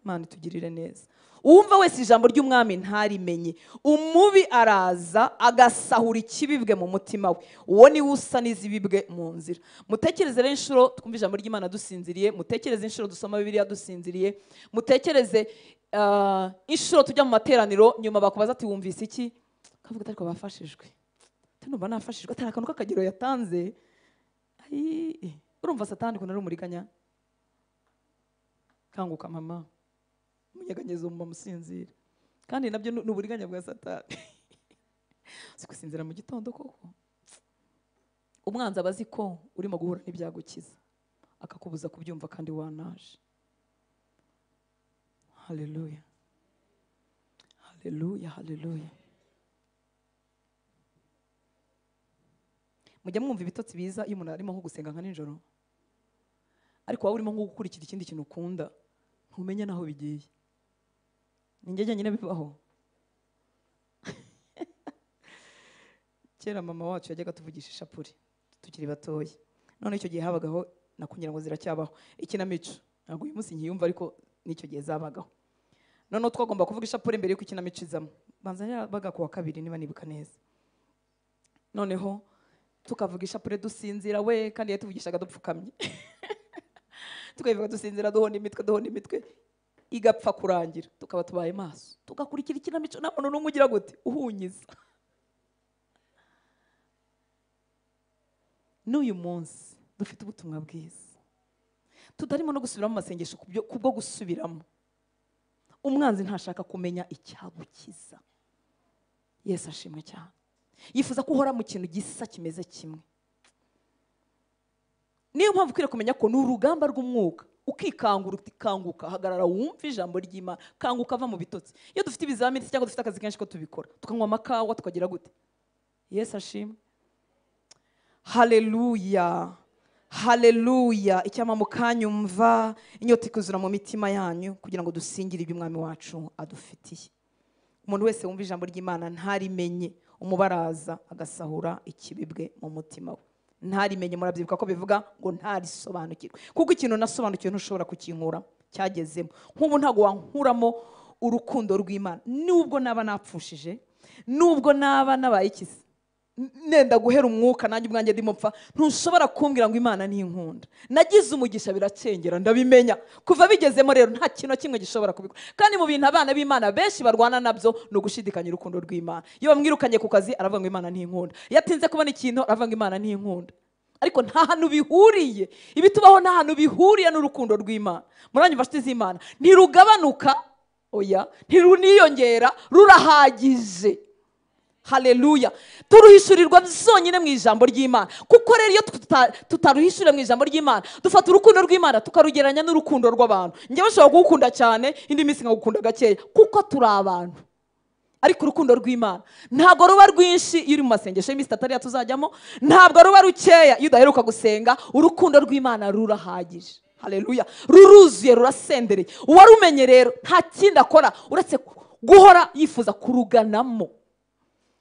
Imana itugirire neza. Uwumva wese ijambo ry'umwami ntarimenye, umubi araza agasahura ikibibwe mu mutima we. Uwo ni usa n'izibibwe mu nzira. Mutekereze rero inshuro twumva ijambo ry'Imana dusinziriye, mutekereze inshuro dusoma Bibiliya dusinziriye, mutekereze inshuro tujya mu materaniro nyuma bakubaza ati wumvise iki? Kavuga ati ariko bafashijwe. Tunumva nafashijwe, atari akantu k'akagiro yatanze. Urumva Satani kunari umuriganya? Kanguka mama, munyaganyezo mu musinzira. Kandi nabyo n'uburiganya bwa Satani. Sikusinzira mu gitondo koko. Umwanzi abazi ko urimo guhura n'ibyagukiza, akakubuza kubyumva kandi wanaje. Haleluya. Haleluya, haleluya. Mujya mwumva ibitotsi biza iyo umuntu arimo nko gusenga nka nijoro, ariko waba urimo nko gukurikira ikindi kintu ukunda, ntumenye naho bigiye. Ninjye nyine bibaho. Kera mama wacu yajyaga tuvugisha ishapuri tukiri batoya. None icyo gihe habagaho nakugira ngo ziracyabaho ikinamico. Ntabwo uyu munsi nkiyumva, ariko nicyo gihe zabagaho. None twagomba kuvuga ishapuri mbere y'uko ikinamico izamo. Banza yabaga ku wa kabiri niba nibuka neza. Noneho tukavuga ishapuri dusinzira we, kandi yatuvugishaga dupfukamye. Tukayivuga dusinzira duhonda imitwe igapfa kurangira, tukaba tubaye maso tugakurikira ikinamico. Nta muntu n'umwe ugira gute uhunyiza. N'uyu munsi dufite ubutumwa bwiza, tutarimo no gusubiramo amasengesho kubwo gusubiramo. Umwanzi ntashaka kumenya icyagukiza. Yesu ashimwe cyane. Yifuza ko uhora mu kintu gisa kimeze kimwe. Niyo mpamvu ukwiriye kumenya ko ni urugamba rw'umwuka. Ukikangura utikanguka, hagarara wumva ijambo ry'Imana, kanguka ava mu bitotsi. Iyo dufite ibizamini cyangwa dufite akazi kenshi ko tubikora, tukanywa amakawa tukagira gute? Yesu ashimwe. Haleluya. Haleluya. Icyama mukanyumva, inyota ikuzura mu mitima yanyu kugira ngo dusingire ibyo Umwami wacu adufitiye. Umuntu wese wumva ijambo ry'Imana ntarimenye, umubaraza agasahura ikibibwe mu mutima we. Ntarimenye, murabyibuka ko bivuga ngo ntarisobanukirwe. Kuko ikintu nasobanukiwe ntushobora kukinkura, cyagezemo. Nk'ubu ntago wankuramo urukundo rw'Imana. Nubwo naba napfushije, nubwo naba nabaye ikisi, nenda guhera umwuka nanjye ubwanjye ndimo mpfa, ntushobora kumbwira ngo Imana ni inkunda. Nagize umugisha biracengera, ndabimenya. Kuva bigezemo rero nta kintu kimwe gishobora kubikora. Kandi mu bintu abana b'Imana benshi barwana nabyo no gushidikanya urukundo rw'Imana. Iyo bamwirukanye ku kazi aravuga ngo Imana ni inkunda. Yatinze kubona ikintu aravuga ngo Imana ni inkunda. ariko nta hantu bihuriye. Ibitubaho nta hantu bihuriye n'urukundo rw'Imana. Muranyumva nshuti z'Imana, ntirugabanuka, oya, ntiruniyongera, rurahagije. Haleluya. Turuhishurirwa zonyine mu ijambo ry'Imana. Kuko rero iyo tutaruhishurira mu ijambo ry'Imana, dufata urukundo rw'Imana tukarugeranya n'urukundo rw'abantu. Njyewe nshobora kugukunda cyane, indi minsi nkagukunda gakeya, kuko turi abantu. Ariko urukundo rw'Imana ntabwo ruba rwinshi iyo uri mu masengesho y'iminsi 3 tuzajyamo, ntabwo ruba rukeya iyo udaheruka gusenga. Urukundo rw'Imana rurahagije. Haleluya. Ruruzuye, rurasendereye. Uwarumenye rero nta kindi akora uretse guhora yifuza kuruganamo.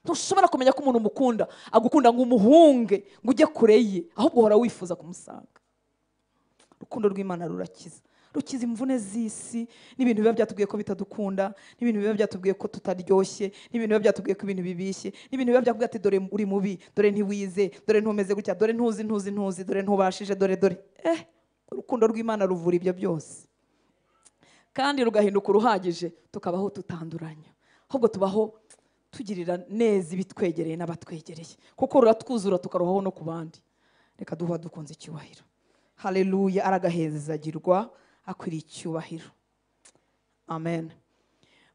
Ntushobora kumenya ko umuntu umukunda agukunda ngo umuhunge ngo ujye kure ye, ahubwo uhora wifuza kumusanga. Urukundo rw'Imana rurakiza. Rukiza imvune z'isi, n'ibintu biba byatubwiye ko bitadukunda, n'ibintu biba byatubwiye ko tutaryoshye, n'ibintu biba byatubwiye ko ibintu bibishye, n'ibintu biba byatubwiye ati dore uri mubi, dore ntiwize, dore ntumeze gutya, dore ntuzi, dore ntubashije, dore. Urukundo rw'Imana ruvura ibyo byose. Kandi rugahinduka uruhagije, tukabaho tutanduranya. Ahubwo tubaho tugirira neza ibitwegereye n'abatwegereye, kuko ruratwuzura tukaruhaho no ku bandi. Reka duha dukunze icyubahiro. Haleluya. Aragahezagirwa, akwiriye icyubahiro. Amen.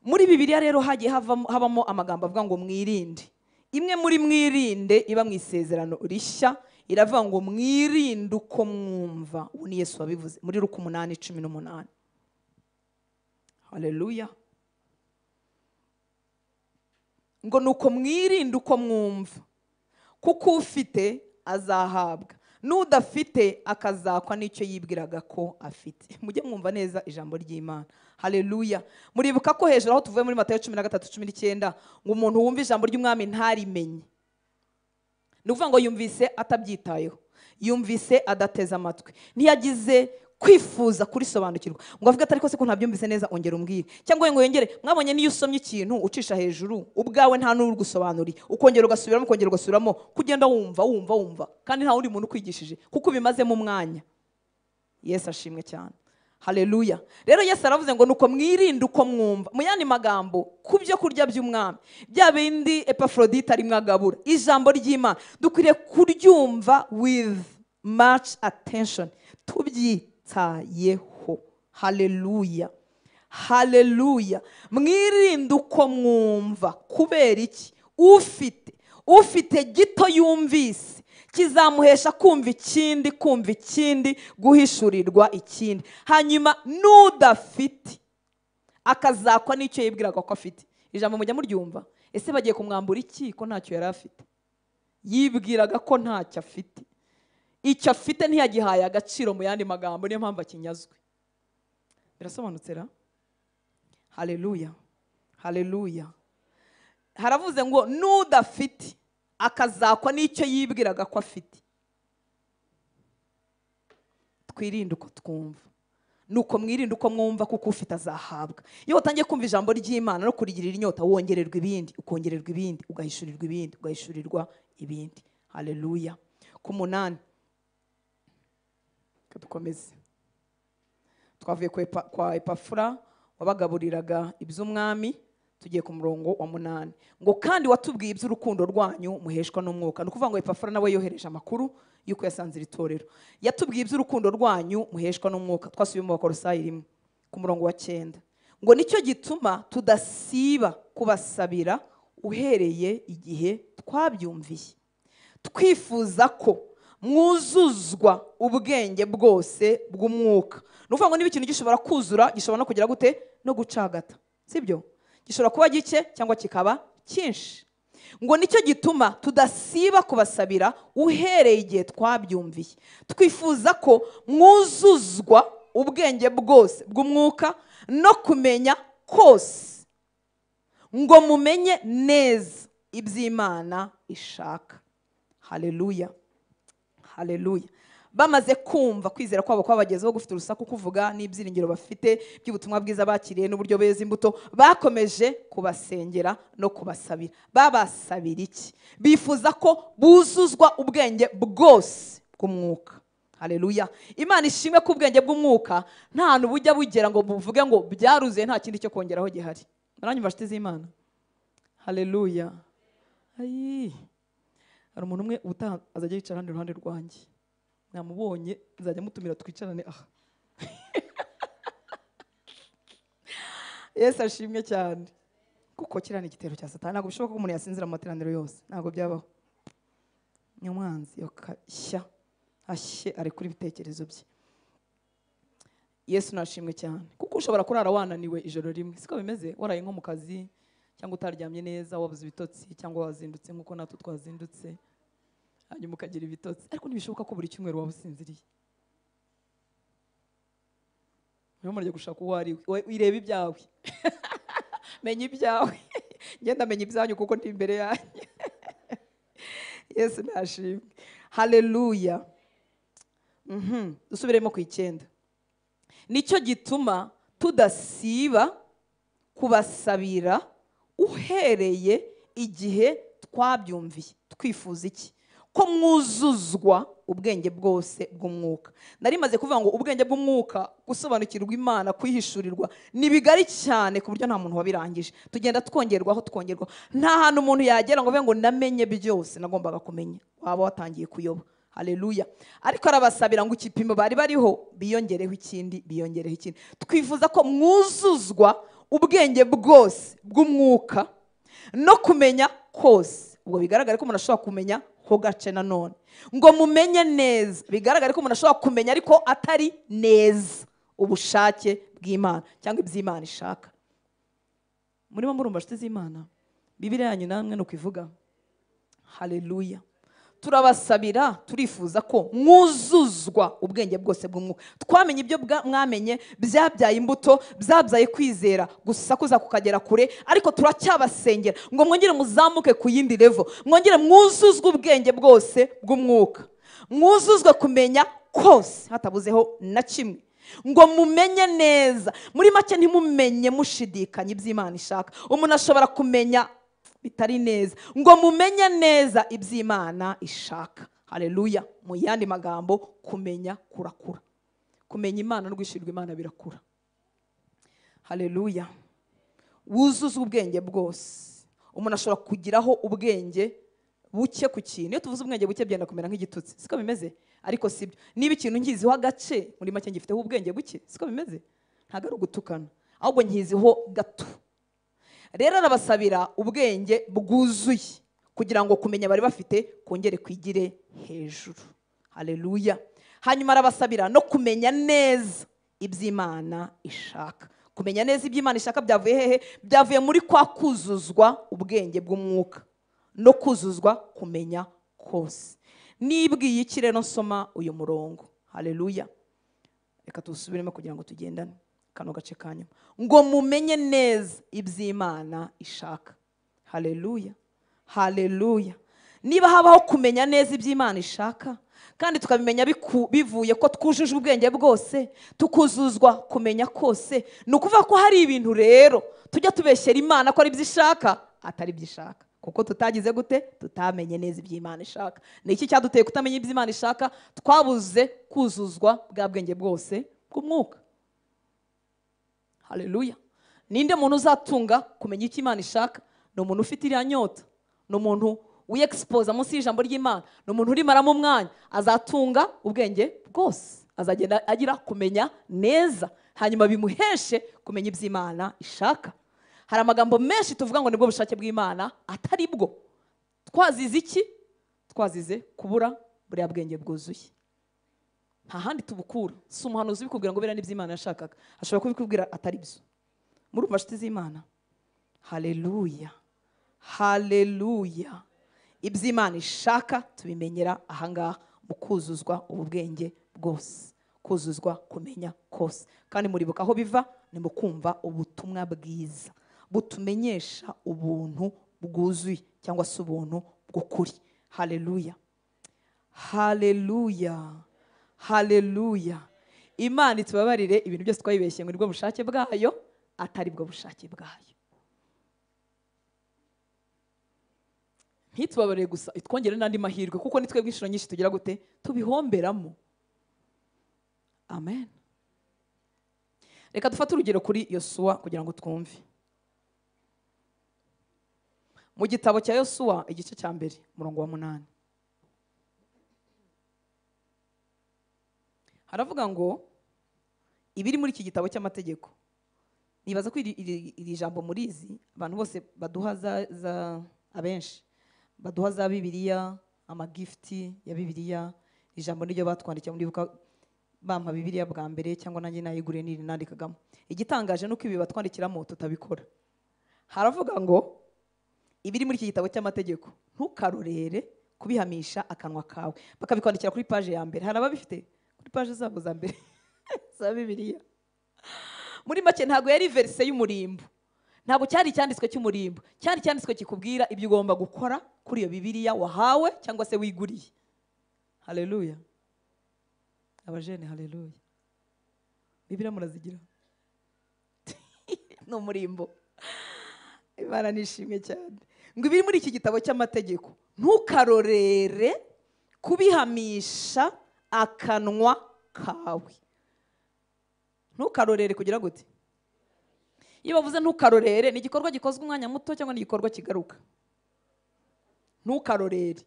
Muri Bibiliya rero hagiye habamo amagambo avuga ngo mwirinde. Imwe muri mwirinde iba mu isezerano rishya, iravuga ngo mwirinde uko mwumva. Ubu ni Yesu wabivuze muri Luka 8:18. Haleluya. Ngo nuko mwirinde uko mwumva, kuko ufite azahabwa, n'udafite akazakwa n'icyo yibwiraga ko afite. Mujye mwumva neza ijambo ry'Imana. Haleluya. Muribuka ko hejuru aho tuvuye muri Matayo 13:19 ngo umuntu wumva ijambo ry'Umwami ntarimenye, ni ukuvuga ngo yumvise atabyitayeho, yumvise adateze amatwi, ntiyagize kwifuza kurisobanukirwa ngo avuga atari ko se ko ntabyumvise neza, ongera umbwire. Cyangwa ngo yongere, mwabonye niyo usomye ikintu ucisha hejuru ubwawe nta n'uri gusobanurira, ukongera ugasubiramo, ukongera ugasubiramo, kugenda wumva kandi nta wundi muntu ukwigishije, kuko ubimazemo umwanya. Yesu ashimwe cyane. Haleluya. Rero Yesu aravuze ngo nuko mwirinde uko mwumva. Mu yandi magambo, ku byo kurya by'Umwami, bya bindi Epafrodite ari mwagabura, ijambo ry'Imana dukwiriye kuryumva with much attention, tubyitayeho. Haleluya. Haleluya. Mwirinde uko mwumva. Kubera iki? Ufite gito yumvise kizamuhesha kumva ikindi, guhishurirwa ikindi. Hanyuma n'udafite akazakwa n'icyo yibwiraga ko afite. Ijambo mujya muryumva? Ese bagiye kumwambura iki ko ntacyo yari afite? Yibwiraga ko ntacyo afite. Icyo afite ntiyagihaye agaciro, mu yandi magambo niyo mpamvu akinyazwe. Birasobanutse ra? Haleluya. Haleluya. Haravuze ngo n'udafite akazakwa n'icyo yibwiraga ko afite. Twirinde uko twumva. Nuko mwirinde uko mwumva, kuko ufite azahabwa. Iyo utangiye kumva ijambo ry'Imana no kurigirira inyota, wongererwa ibindi, ukongererwa ibindi, ugahishurirwa ibindi, ugahishurirwa ibindi. Haleluya. Ku 8 dukomeze. Twavuye kwa Epafura wabagaburiraga iby'Umwami, tugiye ku murongo wa 8 ngo kandi watubwiye iby'urukundo rwanyu muheshwa n'umwuka. No kuvuga ngo Epafura nawe yohereje amakuru yuko yasanze itorero. Yatubwiye iby'urukundo rwanyu muheshwa n'umwuka. Twasubiye mu Bakolosayi 1 ku murongo wa 9 ngo nicyo gituma tudasiba kubasabira uhereye igihe twabyumviye, twifuza ko mwuzuzwa ubwenge bwose bw'umwuka. Nuvuga ngo niba ikintu gishobora kuzura, gishobora no kugira gute? No gucagata. Sibyo? Gishobora kuba gike cyangwa kikaba cyinshi. Ngo nicyo gituma tudasiba kubasabira uhereye igihe twabyumviye, twifuza ko mwuzuzwa ubwenge bwose bw'umwuka no kumenya kose, ngo mumenye neza iby'Imana ishaka. Haleluya. Haleluya. Bamaze kumva kwizera kwabo kwabagezeho gufite urusaku kuvuga n'ibyiringiro bafite by'ubutumwa bwiza bakiriye n'uburyo beza imbuto, bakomeje kubasengera no kubasabira. Babasabira iki? Bifuza ko buzuzwa ubwenge bwose bw'umwuka. Haleluya. Imana ishimwe ko ubwenge bw'umwuka nta hantu bujya bugera ngo buvuge ngo byaruzuye nta kindi cyo kongeraho gihari. Naranyumva nshuti z'Imana. Haleluya. Ayi. hari umuntu umwe ubutaha azajya yicara iruhande rwanjye, namubonye nzajya mutumira twicarane aha. Yesu ashimwe cyane, kuko kirana igitero cya Satani. Ntabwo bishoboka ko umuntu yasinzira mu materaniro yose, ntabwo byabaho. Ni umwanzi yakashya ashye ari kuri ibitekerezo bye. Yesu nashimwe cyane, kuko ushobora kurara wananiwe ijoro rimwe, siko bimeze, waraye nko mu kazi cyangwa utaryamye neza, wabuze ibitotsi, cyangwa wazindutse nk'uko natwe twazindutse, hanyuma ukagira ibitotsi, ariko ntibishoboka ko buri cyumweru waba usinziriye. Niyo murajya gushaka uwo ari we, wireba ibyawe. Menya ibyawe. Ngenda menya ibyanyu kuko ndi imbere yanyu. Yesu nashimwe. Haleluya. Dusubiremo ku 9. Nicyo gituma tudasiba kubasabira uhereye igihe twabyumviye, twifuza iki? Ko mwuzuzwa ubwenge bwose bw'umwuka. Nari maze kuvuga ngo ubwenge bw'umwuka, gusobanukirwa Imana, kwihishurirwa ni bigari cyane ku buryo nta muntu wabirangije. Tugenda twongerwaho. Nta hantu umuntu yagera ngo ngo namenye byose nagombaga kumenya, waba watangiye kuyoba. Haleluya. Ariko arabasabira ngo ikipimo bari bariho biyongereho ikindi. Twifuza ko mwuzuzwa ubwenge bwose bw'umwuka no kumenya kose. Ubwo bigaragara ko umuntu ashobora kumenya ho gace nanone. Ngo mumenye neza, bigaragara ko umuntu ashobora kumenya ariko atari neza ubushake bw'Imana cyangwa iby'Imana ishaka. Murimo murumva nshuti z'Imana, Bibiliya yanyu namwe no kwivuga. Haleluya. Turabasabira, turifuza ko mwuzuzwa ubwenge bwose bw'umwuka. Twamenye ibyo mwamenye, byabyaye imbuto, byabyaye kwizera, gusakuza kukagera kure, ariko turacyabasengera ngo mwongere muzamuke ku yindi level, mwongere mwuzuzwe ubwenge bwose bw'umwuka, mwuzuzwe kumenya kose hatabuzeho na kimwe. Ngo mumenye neza, muri make ntimumenye mushidikanya iby'Imana ishaka. Umuntu ashobora kumenya bitari neza. Ngo mumenye neza iby'Imana ishaka. Haleluya. Mu yandi magambo, kumenya kurakura. Kumenya Imana no gushirwa Imana birakura. Haleluya. Wuzuzwa ubwenge bwose. Umuntu ashobora kugiraho ubwenge buke ku kintu. Iyo tuvuze ubwenge buke byenda kumera nk'igitutsi, siko bimeze? Ariko sibyo. Niba ikintu nkiziho agace, muri make ngifiteho ubwenge buke, siko bimeze? Ntago ari ugutukana, ahubwo nkiziho gato. Rero arabasabira ubwenge bwuzuye kugira ngo kumenya bari bafite kongere kwigire hejuru. Haleluya. Hanyuma arabasabira no kumenya neza iby'Imana ishaka. Kumenya neza iby'Imana ishaka byavuye hehe? Byavuye muri kwa kuzuzwa ubwenge bw'umwuka no kuzuzwa kumenya kose. Nibwiye iki rero nsoma uyu murongo? Haleluya. Reka tusubiremo kugira ngo tugendane kano gace kanyuma. Ngo mumenye neza iby'Imana ishaka. Haleluya. Haleluya. Niba habaho kumenya neza iby'Imana ishaka, kandi tukabimenya bivuye ko twujuje ubwenge bwose, tukuzuzwa kumenya kose, ni ukuvuga ko hari ibintu rero tujya tubeshyera Imana ko ari byo ishaka, atari byo ishaka. Kuko tutagize gute? Tutamenye neza iby'Imana ishaka. Ni iki cyaduteye kutamenya iby'Imana ishaka? Twabuze kuzuzwa bwa bwenge bwose bw'umwuka. Haleluya. Ninde muntu uzatunga kumenya icyo Imana ishaka? Ni umuntu ufite iriya nyota, ni umuntu uyexpose munsi y'ijambo ry'Imana, ni umuntu urimaramo umwanya, azatunga ubwenge bwose, azagenda agira kumenya neza, hanyuma bimuheshe kumenya iby'Imana ishaka. Hari amagambo menshi tuvuga ngo nibwo bushake bw'Imana, atari bwo. Twazize iki? Twazize kubura buriya bwenge bwuzuye. Nta handi tubukura. Si umuhanuzi ubikubwira ngo biriya ni iby'Imana yashakaga, ashobora kubikubwira atari byo. Murumva nshuti z'Imana? Haleluya. Haleluya. Iby'Imana ishaka tubimenyera ahangaha mu kuzuzwa ubu bwenge bwose, kuzuzwa kumenya kose. Kandi muribuka aho biva? Ni mu kumva ubutumwa bwiza butumenyesha ubuntu bwuzuye cyangwa se ubuntu bw'ukuri. Haleluya. Haleluya. Haleluya. Imana itubabarire ibintu byose twayibeshye ngo nibwo bushake bwayo, atari bwo bushake bwayo. Ntitubabarire gusa, itwongere n'andi mahirwe, kuko nitwe bw'inshuro nyinshi tugira gute? Tubihomberamo. Amen. Reka dufate urugero kuri Yosuwa kugira ngo twumve. Mu gitabo cya Yosuwa igice cya mbere umurongo wa 8. haravuga ngo ibiri muri iki gitabo cy'amategeko. Nibaza ko iri jambo murizi, abantu bose baduha abenshi baduha za Bibiliya, amagifti ya Bibiliya, ijambo niryo batwandikiye muri buka bampa Bibiliya bwa mbere, cyangwa nanjye nayiguriye niri nandikagamo. Igitangaje nuko ibi batwandikiramo tutabikora. Haravuga ngo ibiri muri iki gitabo cy'amategeko ntukarorere kubihamisha akanwa kawe. Bakabikwandikira kuri page ya mbere. Haraba bifite kuri page zabo za mbere za Bibiliya. Muri make ntago yari verse y'umurimbo, ntago cyari cyanditswe cy'umurimbo, cyari cyanditswe kikubwira ibyo ugomba gukora kuri iyo Bibiliya wahawe cyangwa se wiguriye. Haleluya abajene, haleluya. Bibiliya murazigira no murimbo. Imana nishimwe cyane. Ngo ibiri muri iki gitabo cy'amategeko ntukarorere kubihamisha akanwa kawe. Ntukarorere kugira gute? Iyo bavuze ntukarorere, ni igikorwa gikozwe umwanya muto cyangwa ni igikorwa kigaruka? Ntukarorere.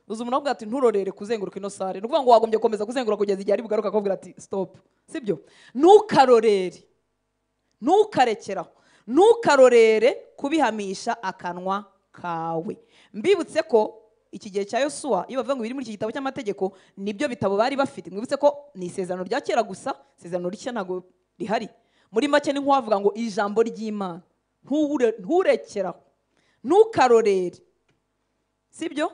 Uzi umuntu avuga ati nturorere kuzenguruka ino sare. Nukuvuga ngo wagombye komeza kuzenguruka kugeza igihe ari bugaruka akubwira ati stop. Sibyo? Ntukarorere. Ntukarekeraho. Ntukarorere kubihamisha akanwa kawe. Mbibutse ko iki gihe cya Yosuwa iyo bavuga ngo biri muri iki gitabo cy'amategeko nibyo bitabo bari bafite. Mwibutse ko ni isezerano rya kera gusa, isezerano rishya ntago rihari. Muri make ni nk'uwavuga ngo ijambo ry'Imana nturekeraho, ntukarorere. Sibyo?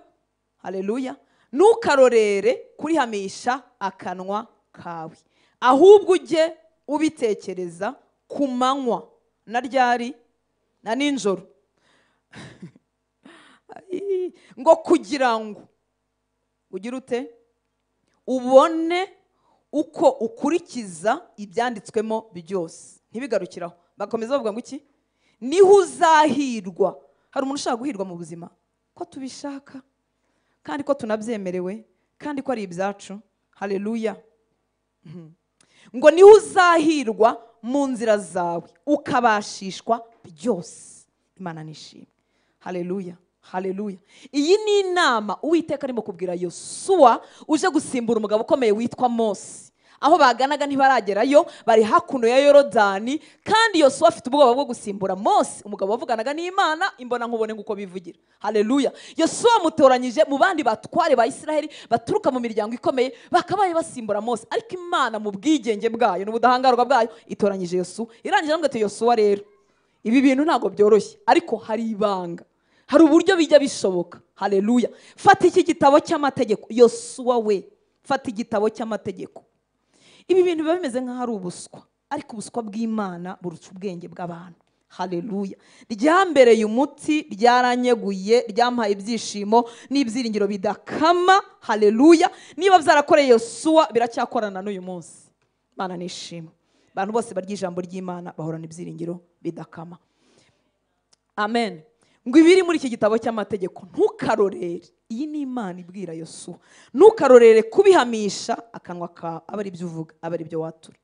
Haleluya. Ntukarorere kurihamisha akanwa kawe, ahubwo ujye ubitekereza ku manywa na ryari na ninjoro ngo kugira ngo ugire ute? Ubone uko ukurikiza ibyanditswemo byose. Ntibigarukiraho, bakomeza bavuga ngo iki? Niho uzahirwa. Hari umuntu ushaka guhirwa mu buzima ko tubishaka kandi ko tunabyemerewe kandi ko ari ibyacu. Haleluya. Ngo niho uzahirwa mu nzira zawe ukabashishwa byose. Imana nishimwe. Haleluya. Haleluya. Iyi ni inama Uwiteka arimo kubwira Yosuwa uje gusimbura umugabo ukomeye witwa Mose. Aho baganaga ntibaragerayo, bari hakuno ya Yorodani, kandi Yosuwa afite ubwoba bwo gusimbura Mose, umugabo wavuganaga n'Imana imbona nkubone nguko bivugira. Haleluya. Yosuwa mutoranyije mu bandi batware ba Isiraheli baturuka mu miryango ikomeye, bakabaye basimbura Mose, ariko Imana mu bwigenge bwayo n'ubudahangarwa bwayo itoranyije Yosuwa. Irangije ngo ati Yosuwa rero ibi bintu ntago byoroshye, ariko hari ibanga, hari uburyo bijya bishoboka. Haleluya. Fata iki gitabo cy'amategeko. Yosuwa we, fata igitabo cy'amategeko. Ibi bintu biba bimeze nk'aho ari ubuswa, ariko ubuswa bw'Imana buruca ubwenge bw'abantu. Haleluya. Ryambereye umuti, ryaranyeguye, ryampaye ibyishimo n'ibyiringiro bidakama. Haleluya. Niba byarakoreye Yosuwa biracyakorana n'uyu munsi. Imana nishimwe. Abantu bose barya ijambo ry'Imana bahorana ibyiringiro bidakama. Amen. Ngo ibiri muri iki gitabo cy'amategeko ntukarorere. Iyi ni Imana ibwira Yosuwa. Ntukarorere kubihamisha akanwa kawe. Aba ari ibyo uvuga, aba ari ibyo watura.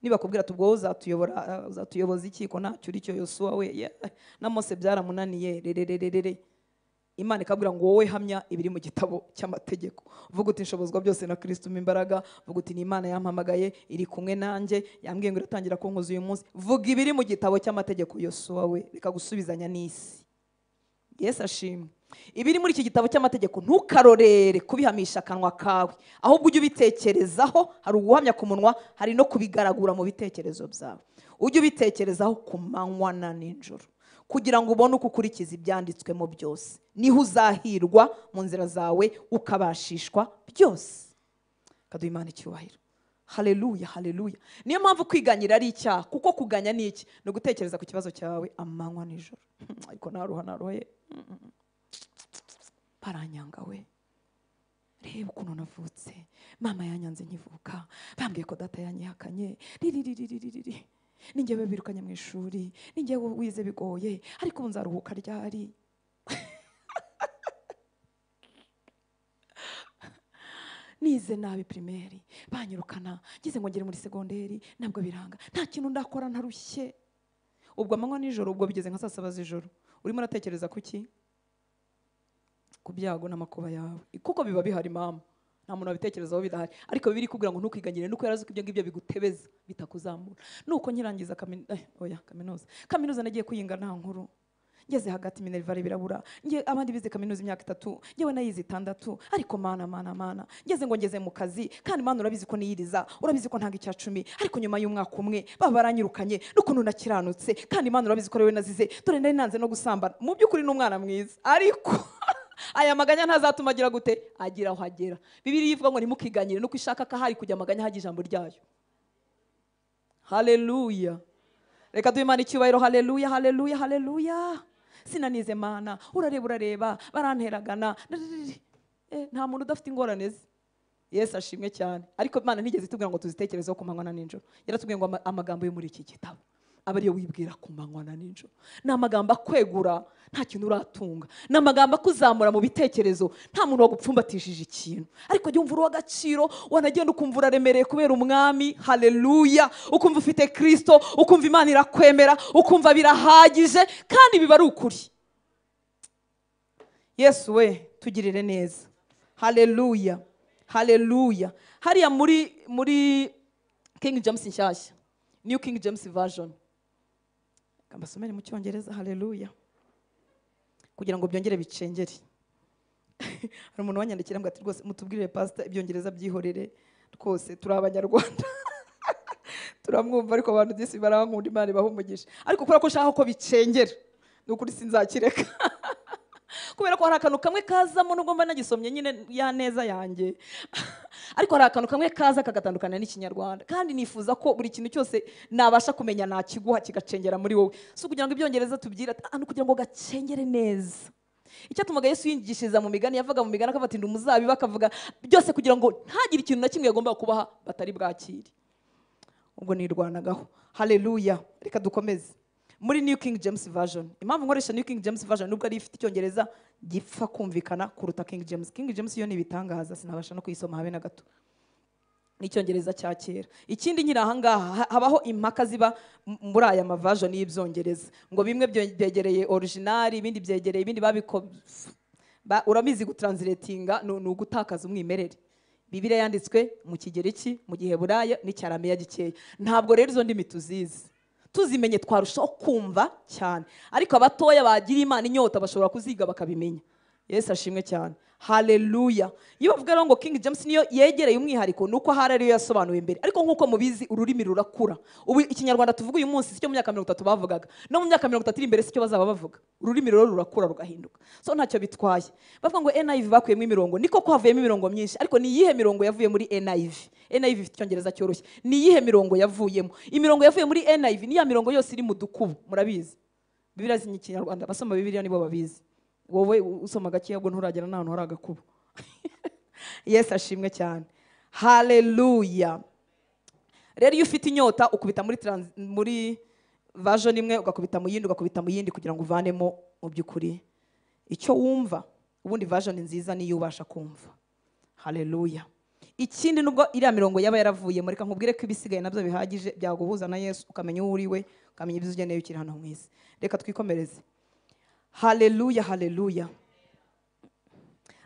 Niba kubwira tubwo uzatuyoboza iki ko ntacyo uri cyo Yosuwa we, na Mose byaramunaniye rerererere. Imana ikabwira ngo wowe hamya ibiri mu gitabo cy'amategeko. Vuga uti nshobozwa byose na Kristo mu imbaraga. Vuga uti ni Imana yampamagaye, iri kumwe nanjye, yambwiye ngo iratangira kunkuza uyu munsi. Vuga ibiri mu gitabo cy'amategeko Yosuwa we, reka gusubizanya n'isi. Yesu ashimwe. Ibiri muri iki gitabo cy'amategeko ntukarorere kubihamisha akanwa kawe, ahubwo ujye ubitekerezaho. Hari uguhamya ku munwa, hari no kubigaragura mu bitekerezo byawe. Ujye ubitekerezaho ku manywa na ninjoro, kugira ngo ubone uko ukurikiza ibyanditswemo byose. Niho uzahirwa mu nzira zawe ukabashishwa byose. Kaduha Imana icyubahiro. Haleluya, haleluya. Niyo mpamvu kwiganyira ari icyaha, kuko kuganya ni iki? Ni ugutekereza ku kibazo cyawe amanywa nijoro. Ariko naruhe baranyanga we, reba ukuntu navutse, mama yanyanze nkivuka, bambwiye ko data yanyihakanye, ninjyewe birukanye mu ishuri, ninjyewe wize bigoye, ariko ubu nzaruhuka ryari? Nize nabi primaire, banyirukana, ngize ngo ngere muri segonderi, nabwo biranga, nta kintu ndakora ntarushye. Ubwo amanywa nijoro, ubwo bigeze nka saa 7 z'ijoro, urimo uratekereza kuki? Ku byago n'amakuba yawe, kuko biba bihari mama. nta muntu wabitekerezaho bidahari, ariko bibiri kubwira ngo ntukiganyire nuko yarazi ko ibyo ngibyo bigutebeza bitakuzamura. Nuko nkirangiza kaminuza nagiye kuyinga nta nkuru, ngeze hagati minerivare birabura, nge abandi bize kaminuza imyaka 3, ngewe nayize 6, ariko mana ngeze ngo ngeze mu kazi, kandi mana urabizi ko niyiriza, urabizi ko ntanga icya 10, ariko nyuma y'umwaka umwe baba baranyirukanye n'ukuntu nakiranutse, kandi mana urabizi ko rewe nazize, dore ndari nanze no gusambana. Mu by'ukuri n'umwana mwiza, ariko aya maganya ntazatuma agira gute, agira aho agera. Bibiliya ivuga ngo ntimukiganyire nuko ishaka ko hari kujya amaganya haje ijambo ryayo. Haleluya, reka duhe Imana icyubahiro. Haleluya, haleluya, haleluya. Sinanize mana, urareba baranteragana, nta muntu udafite ingorane ze. Yesu ashimwe cyane. Ariko Imana ntigeze itubwira ngo tuzitekerezeho ku manywa na nijoro. Yaratubwiye ngo amagambo yo muri iki gitabo aba ariyo wibwira ku manywa na nijoro. Ni amagambo akwegura, nta kintu uratunga. Ni amagambo akuzamura mu bitekerezo, nta muntu wagupfumbatishije ikintu. Ariko jya umva uw'agaciro, wanagenda ukumva uraremereye kubera umwami. Haleluya, ukumva ufite Kristo, ukumva Imana irakwemera, ukumva birahagije, kandi biba ari ukuri. Yesu we tugirire neza. Haleluya, haleluya. Hariya muri King James nshyashya, New King James Version, kambasomere mu Cyongereza. Haleluya, kugira ngo byongere bicengere. Hari umuntu wanyandikira ngo ati rwose mutubwirire pastor ibyongereza byihorere, rwose turi abanyarwanda turamwumva, ariko abantu disi barankunda, Imana ibahumugisha, ariko kubera ko nshaka ko bicengera n'ukuri sinzakireka kubera ko hari akantu kamwe kazamo, nubwo mba nagisomye nyine ya neza yanjye ariko hari akantu kamwe kaza kagatandukana n'ikinyarwanda, kandi nifuza ko buri kintu cyose nabasha kumenya nakiguha kigacengera muri wowe. So kugira ngo ibyongereza tubyira kugira ngo gacengere neza. Icyatumaga Yesu yingishiriza mu migani, yavaga mu migani akavuga ati ndi umuzabibu, akavuga byose kugira ngo ntagire ikintu na kimwe yagomba kubaha batari bwakire. Ubwo nirwanagaho. Haleluya, reka dukomeze muri New King James Version. Impamvu nkoresha New King James Version nubwo ari ifite icyongereza gipfa kumvikana kuruta King James. King James yo ni ibitangaza, sinabasha no kuyisoma habe na gato, n'icyongereza cya kera. Ikindi nyira ahangaha habaho impaka ziba muri aya version y'ibyongereza, ngo bimwe byegereye original, ibindi byegereye ibindi uramizi gutranslatinga ni ugutakaza umwimerere. Bibiliya yanditswe mu Kigereki, mu Giheburayo n'icyarameya gikeya. Ntabwo rero izo ndimi tuzimenye twarushaho kumva cyane, ariko abatoya bagira Imana inyota bashobora kuziga bakabimenya. Yesu ashimwe cyane. Haleluya. Iyo bavuga ngo King James niyo yegereye umwihariko, nuko hari ariyo yasobanuye mbere, ariko nkuko mubizi ururimi rurakura. Ubu ikinyarwanda tuvuga uyu munsi cyo mu myaka 30 bavugaga, no mu myaka 30 iri imbere cyo bazaba bavuga. Ururimi rero rurakura rugahinduka, so ntacyo bitwaye. Bavuga ngo NIV bakuyemo imirongo, niko kwavuyemo imirongo myinshi, ariko ni yihe mirongo yavuye muri NIV? NIV ifite icyongereza cyoroshye. Ni yihe mirongo yavuyemo? Imirongo yavuye muri NIV ni ya mirongo yose iri mu dukubo, murabizi. Bibiliya z'ikinyarwanda basoma Bibiliya nibo babizi. Wowe usoma gake yabwo nturagera nahantu hari agakubo. Yesu ashimwe cyane. Haleluya. Rero iyo ufite inyota ukubita muri version imwe ugakubita mu yindi kugira ngo uvanemo mu by'ukuri icyo wumva. Ubundi version nziza niyo ubasha kumva. Haleluya. Ikindi nubwo iriya mirongo yaba yaravuye muri, reka nkubwire ko ibisigaye nabyo bihagije byaguhuza na Yesu, ukamenya uwo uri we, ukamenya ibyo ugeneye ukiri hano mu isi. Reka twikomereze. Hallelujah, hallelujah.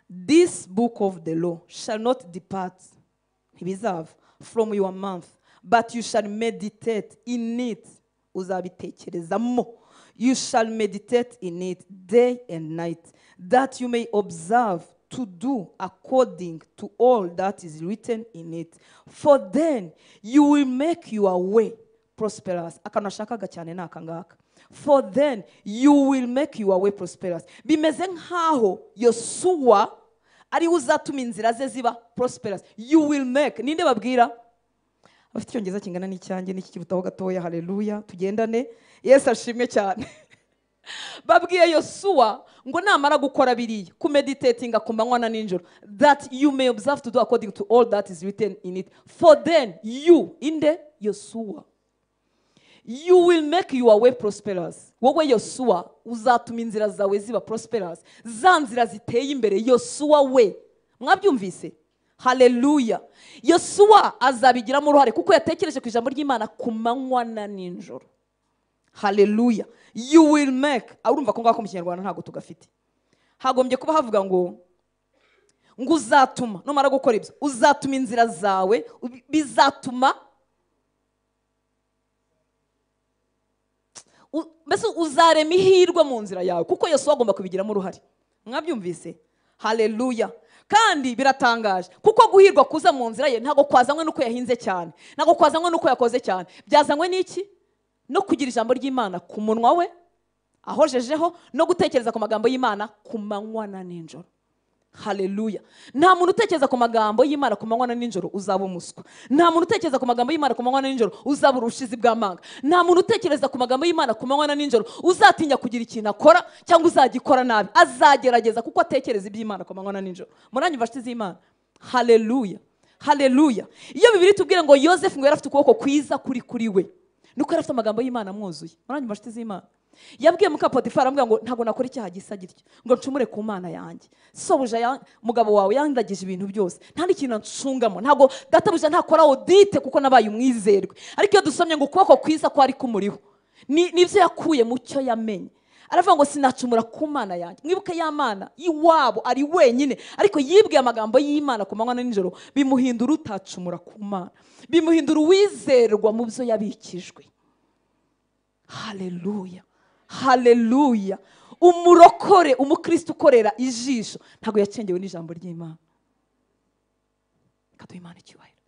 This book of the law shall not depart from your mouth, but you shall meditate in it. Uzabitekerezamo. You shall meditate in it day and night, that you may observe to do according to all that is written in it. For then you will make your way prosperous. Akanashakaga cyane nakangaka. For then you will make your way prosperous. Bimeze nkaho Yosuwa ari uzatuma inzira ze ziba prosperous. You will make. Ninde babwira? Afite icyongereza kingana n'icyanjye n'iki kibutaho gatoya. Haleluya. Tugendane. Yesu ashimwe cyane. Babwiye Yosuwa ngo namara gukora biriya, kumeditatinga ku manywa na nijoro, that you may observe to do according to all that is written in it. For then you, inde Yosuwa, you will make your way prosperous. Wowe Yosuwa uzatuma inzira zawe ziba prosperous. Za nzira ziteye imbere Yosuwa we. Mwabyumvise? Haleluya. Yosuwa azabigiramo uruhare kuko yatekereje ku ijambo ry'Imana ku manywa na nijoro. Haleluya. You will make. Urumva ko ngako mu Kinyarwanda ntago tugafite. Hagombye kuba havuga ngo ngo uzatuma numara gukora ibyo uzatuma inzira zawe bizatuma mbese uzarema ihirwe mu nzira yawe kuko Yesu agomba kubigiramo uruhare. Mwabyumvise? Haleluya. Kandi biratangaje kuko guhirwa kuza mu nzira ye ntago kwazanywe nuko yahinze cyane, ntago kwazanywe nuko yakoze cyane, byazanywe n'iki? No kugira ijambo ry'Imana ku munwa we ahojejeho, no gutekereza ku magambo y'Imana ku manywa na nijoro. Haleluya. Nta muntu utekereza ku magambo y'Imana ku manywa na nijoro uzaba umuswa. Nta muntu utekereza ku magambo y'Imana ku manywa na nijoro uzaba urushizi bw'amanga. Nta muntu utekereza ku magambo y'Imana ku manywa na nijoro uzatinya kugira ikintu akora cyangwa uzagikora nabi. Azagerageza kuko atekereza iby'Imana ku manywa na nijoro. Muranyumva nshuti z'Imana? Haleluya. Haleluya. Iyo Bibiliya itubwira ngo Yosefu ngo yarafite ukuboko kwiza kuri we, nuko yarafite amagambo y'Imana amwuzuye. Muranyumva nshuti z'Imana? Yabwiye muka Potifari amubwira ngo ntago nakora icyaha gisa gityo ngo ncumure ku Mana yanjye. Sobuja mugabo wawe yandagije ibintu byose, nta n'ikintu ncungamo, ntago databuja ntakora audite kuko nabaye umwizerwe. Ariko iyo dusomye ngo ukuboko kwiza ko ari kumuriho nivyo yakuye mu cyo yamenye. Aravuga ngo sinacumura ku Mana yanjye. Mwibuke ya Mana iwabo ari wenyine, ariko yibwiye amagambo y'Imana ku manywa na nijoro, bimuhindura utacumura ku Mana, bimuhindura uwizerwa mu byo yabikijwe. Haleluya. Haleluya. Umurokore, umukristo ukorera ijisho ntago yacengewe n'ijambo ry'Imana. Kaduha Imana icyubahiro.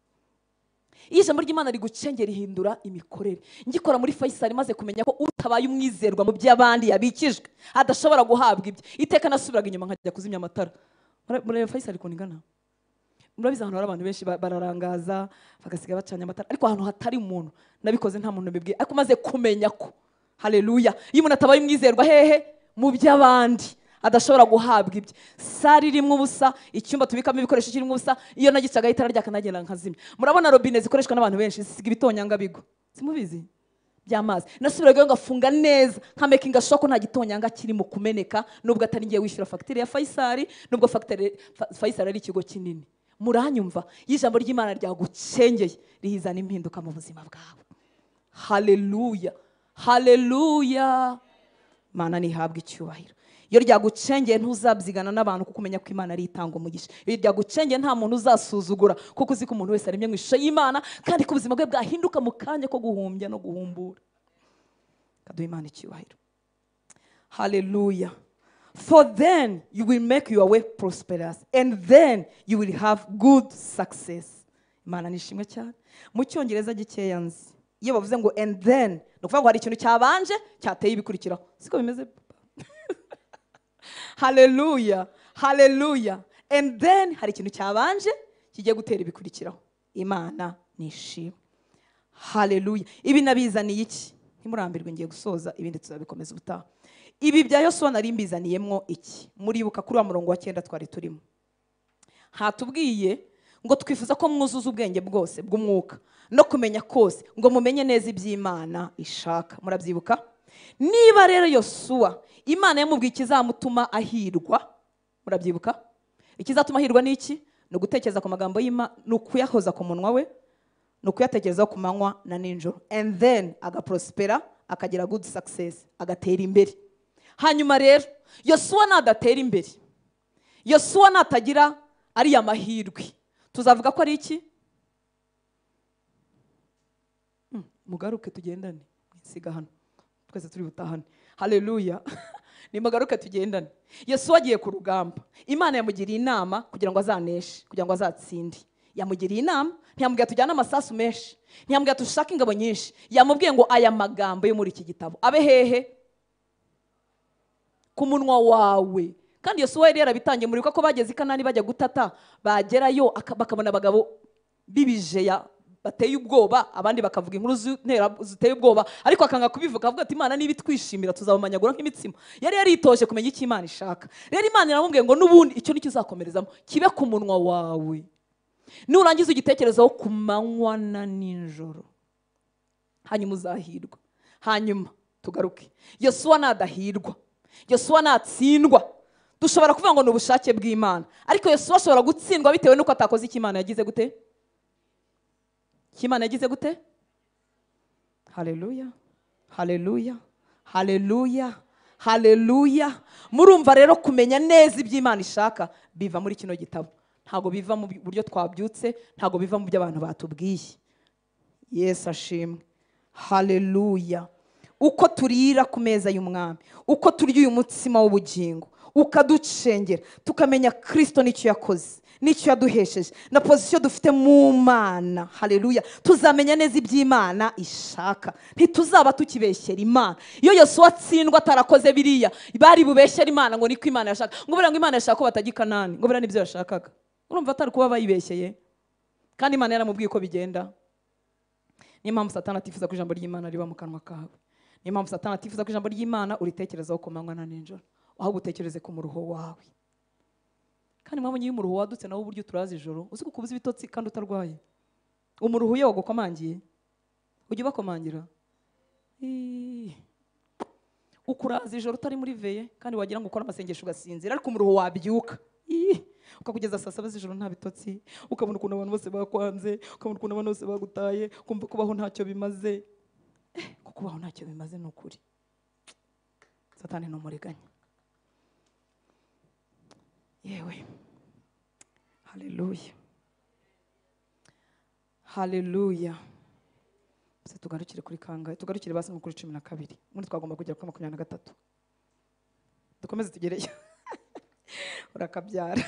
Iyo ijambo ry'Imana rigucengera ihindura imikorere. Ngikora muri Faisal maze kumenya ko utabaye umwizerwa mu by'abandi yabikijwe adashobora guhabwa ibyo, iteka nasubiraga inyuma nkajya kuzimya amatara. Muri Faisal kuningana, murabiza ahantu hari abantu benshi bararangaza bagasiga bacanya amatara, ariko ahantu hatari umuntu nabikoze nta muntu bibwiye, ariko maze kumenya ko haleluya iyo umuntu atabaye umwizerwa hehe mu by'abandi adashobora guhabwa ibyo. Sari rimwe ubusa, icyumba tubikamo ibikoresho kirimo ubusa, iyo nagicaga itara ryaka nagenda nkazimya. Murabona robine zikoreshwa n'abantu benshi zisiga ibitonyanga bigo, simubizi by'amazi. Nasubiraga ngafunga neza nkamekinga shoko nta gitonyanga kirimo kumeneka, nubwo atari ngiye wishyura fagitire ya Faisal, nubwo fagitire Faisal ari ikigo kinini. Muranyumva? Y'ijambo ry'Imana ryagucengeye rihizana impinduka mu buzima bwawe. Haleluya. Haleluya. Mana nihabwa icyubahiro. Iyo ryagucengeye ntuzabyigana n'abantu kuko umenya ko Imana ari itanga umugisha. Iyo ryagucengeye nta muntu uzasuzugura kuko uzi ko umuntu wese aremye mu ishusho y'Imana kandi ko ubuzima bwe bwahinduka mu kanya ko guhumbya no guhumbura. Kaduha Imana icyubahiro. Haleluya. For then you will make your way prosperous and then you will have good success. Imana nishimwe cyane. Mu Cyongereza gikeya nzi iyo bavuze ngo and then no kuvuga ngo hari ikintu cyabanje cyateye ibikurikiraho, siko bimeze? Haleluya. Haleluya. And then hari ikintu cyabanje kigiye gutera ibikurikiraho. Imana nishimwe. Haleluya. Ibi nabizaniye iki? Ntimurambirwe, ngiye gusoza ibindi tuzabikomeza ubutaha. Ibi bya Yosuwa nari mbizaniyemo iki? Muribuka kuri wa murongo wa 9 twari turimo. Hatubwiye ngo twifuza ko mwuzuza ubwenge bwose bw'umwuka no kumenya kose ngo mumenye neza iby'Imana ishaka. Murabyibuka? Niba rero Yosuwa Imana yamubwiye ikizamutuma ahirwa, murabyibuka? Ikizatuma ahirwa ni iki? No gutekereza ku magambo y'Imana, no kuyahoza ku munwa we, no kuyatekerezaho ku manywa na nijoro, and then agaprospera, akagira good success, agatera imbere. Hanyuma rero Yosuwa nadatera imbere, Yosuwa natagira ari amahirwe, tuzavuga ko ari iki? Mugaruke tugendane, nsiga hano twese turi butahane. Haleluya. Nimagaruke tugendane. Yosuwa agiye ku rugamba, Imana yamugiriye inama kugira ngo azaneshe, kugira ngo azatsinde. Yamugiriye inama, ntiyamubwiye tujyana amasasu menshi, ntiyamubwiye tushaka ingabo nyinshi, yamubwiye ngo aya magambo yo muri iki gitabo abe hehe? Ku munwa wawe. Kandi Yosuwa yari yarabitangiye, muri ko bageze i Kanani bajya gutata, bagerayo bakabona abagabo bibijeya bateye ubwoba, abandi bakavuga inkuru ziteye ubwoba, ariko akanga kubivuga, avuga ati Imana niba twishimira tuzabamanyagura nk'imitsima. Yari yaritoje kumenya icyo Imana ishaka. Rero Imana iramubwiye ngo nubundi icyo nicyo uzakomerezamo, kibe ku munwa wawe, nurangiza igitekerezaho ku manywa na nijoro, hanyuma uzahirwa. Hanyuma tugaruke, Yosuwa nadahirwa, Yosuwa natsindwa, dushobora kuvuga ngo ni ubushake bw'Imana, ariko Yosuwa ashobora gutsindwa bitewe nuko atakoze icyo Imana yagize gute? Imana yagize gute? Haleluya. Haleluya. Haleluya. Haleluya. Murumva rero kumenya neza iby'Imana ishaka biva muri kino gitabo. ntago biva mu buryo twabyutse, ntago biva mu byo abantu batubwiye. Yesu ashimwe. Haleluya. Uko turira ku meza y'umwami, uko turya uyu mutsima w'ubugingo, ukaducengera tukamenya Kristo n'icyo yakoze, n'icyo yaduhesheje, na position dufite mu Mana. Haleluya. Tuzamenya neza iby'Imana ishaka, ntituzaba tukibeshyera Imana. Iyo Yosuwa atsindwa atarakoze biriya, bari bubeshyera Imana ngo niko Imana yashaka, ngo buriya ngo Imana yashaka ko batajya i Kanani, ngo buriya nibyo yashakaga. Urumva atari kuba bayibeshyeye, kandi Imana yaramubwiye ko bigenda. Niyo mpamvu Satani atifuza ko ijambo ry'Imana riba mu kanwa kawe. Niyo mpamvu Satani atifuza ko ijambo ry'Imana uritekerezaho ku manywa na nijoro, aho gutekereze ku muruho wawe. Kandi mwabonye iyo umuruho wadutse nawo uburyo turaza ijoro, uzi ko kubuza ibitotsi kandi utarwaye. Umuruho iyo wagukomangiye, ujya ubakomangira, ukuraza ijoro utari muri veye, kandi wagira ngo ukora amasengesho ugasinzira, ariko umuruho wabyuka ukakugeza saa 7 z'ijoro nta bitotsi, ukabona ukuntu abantu bose bakwanze, ukabona ukuntu abantu bose bagutaye, kumva kubaho ntacyo bimaze. Kubaho ntacyo bimaze ni ukuri. Satani ni umuriganya. Yewe. Haleluya. Haleluya. Se tugarukire kuri kangahe? Tugarukire basi nko kuri 12. Muri twagomba kujya kuri 23. Dukomeze tugereyo. Urakabyara.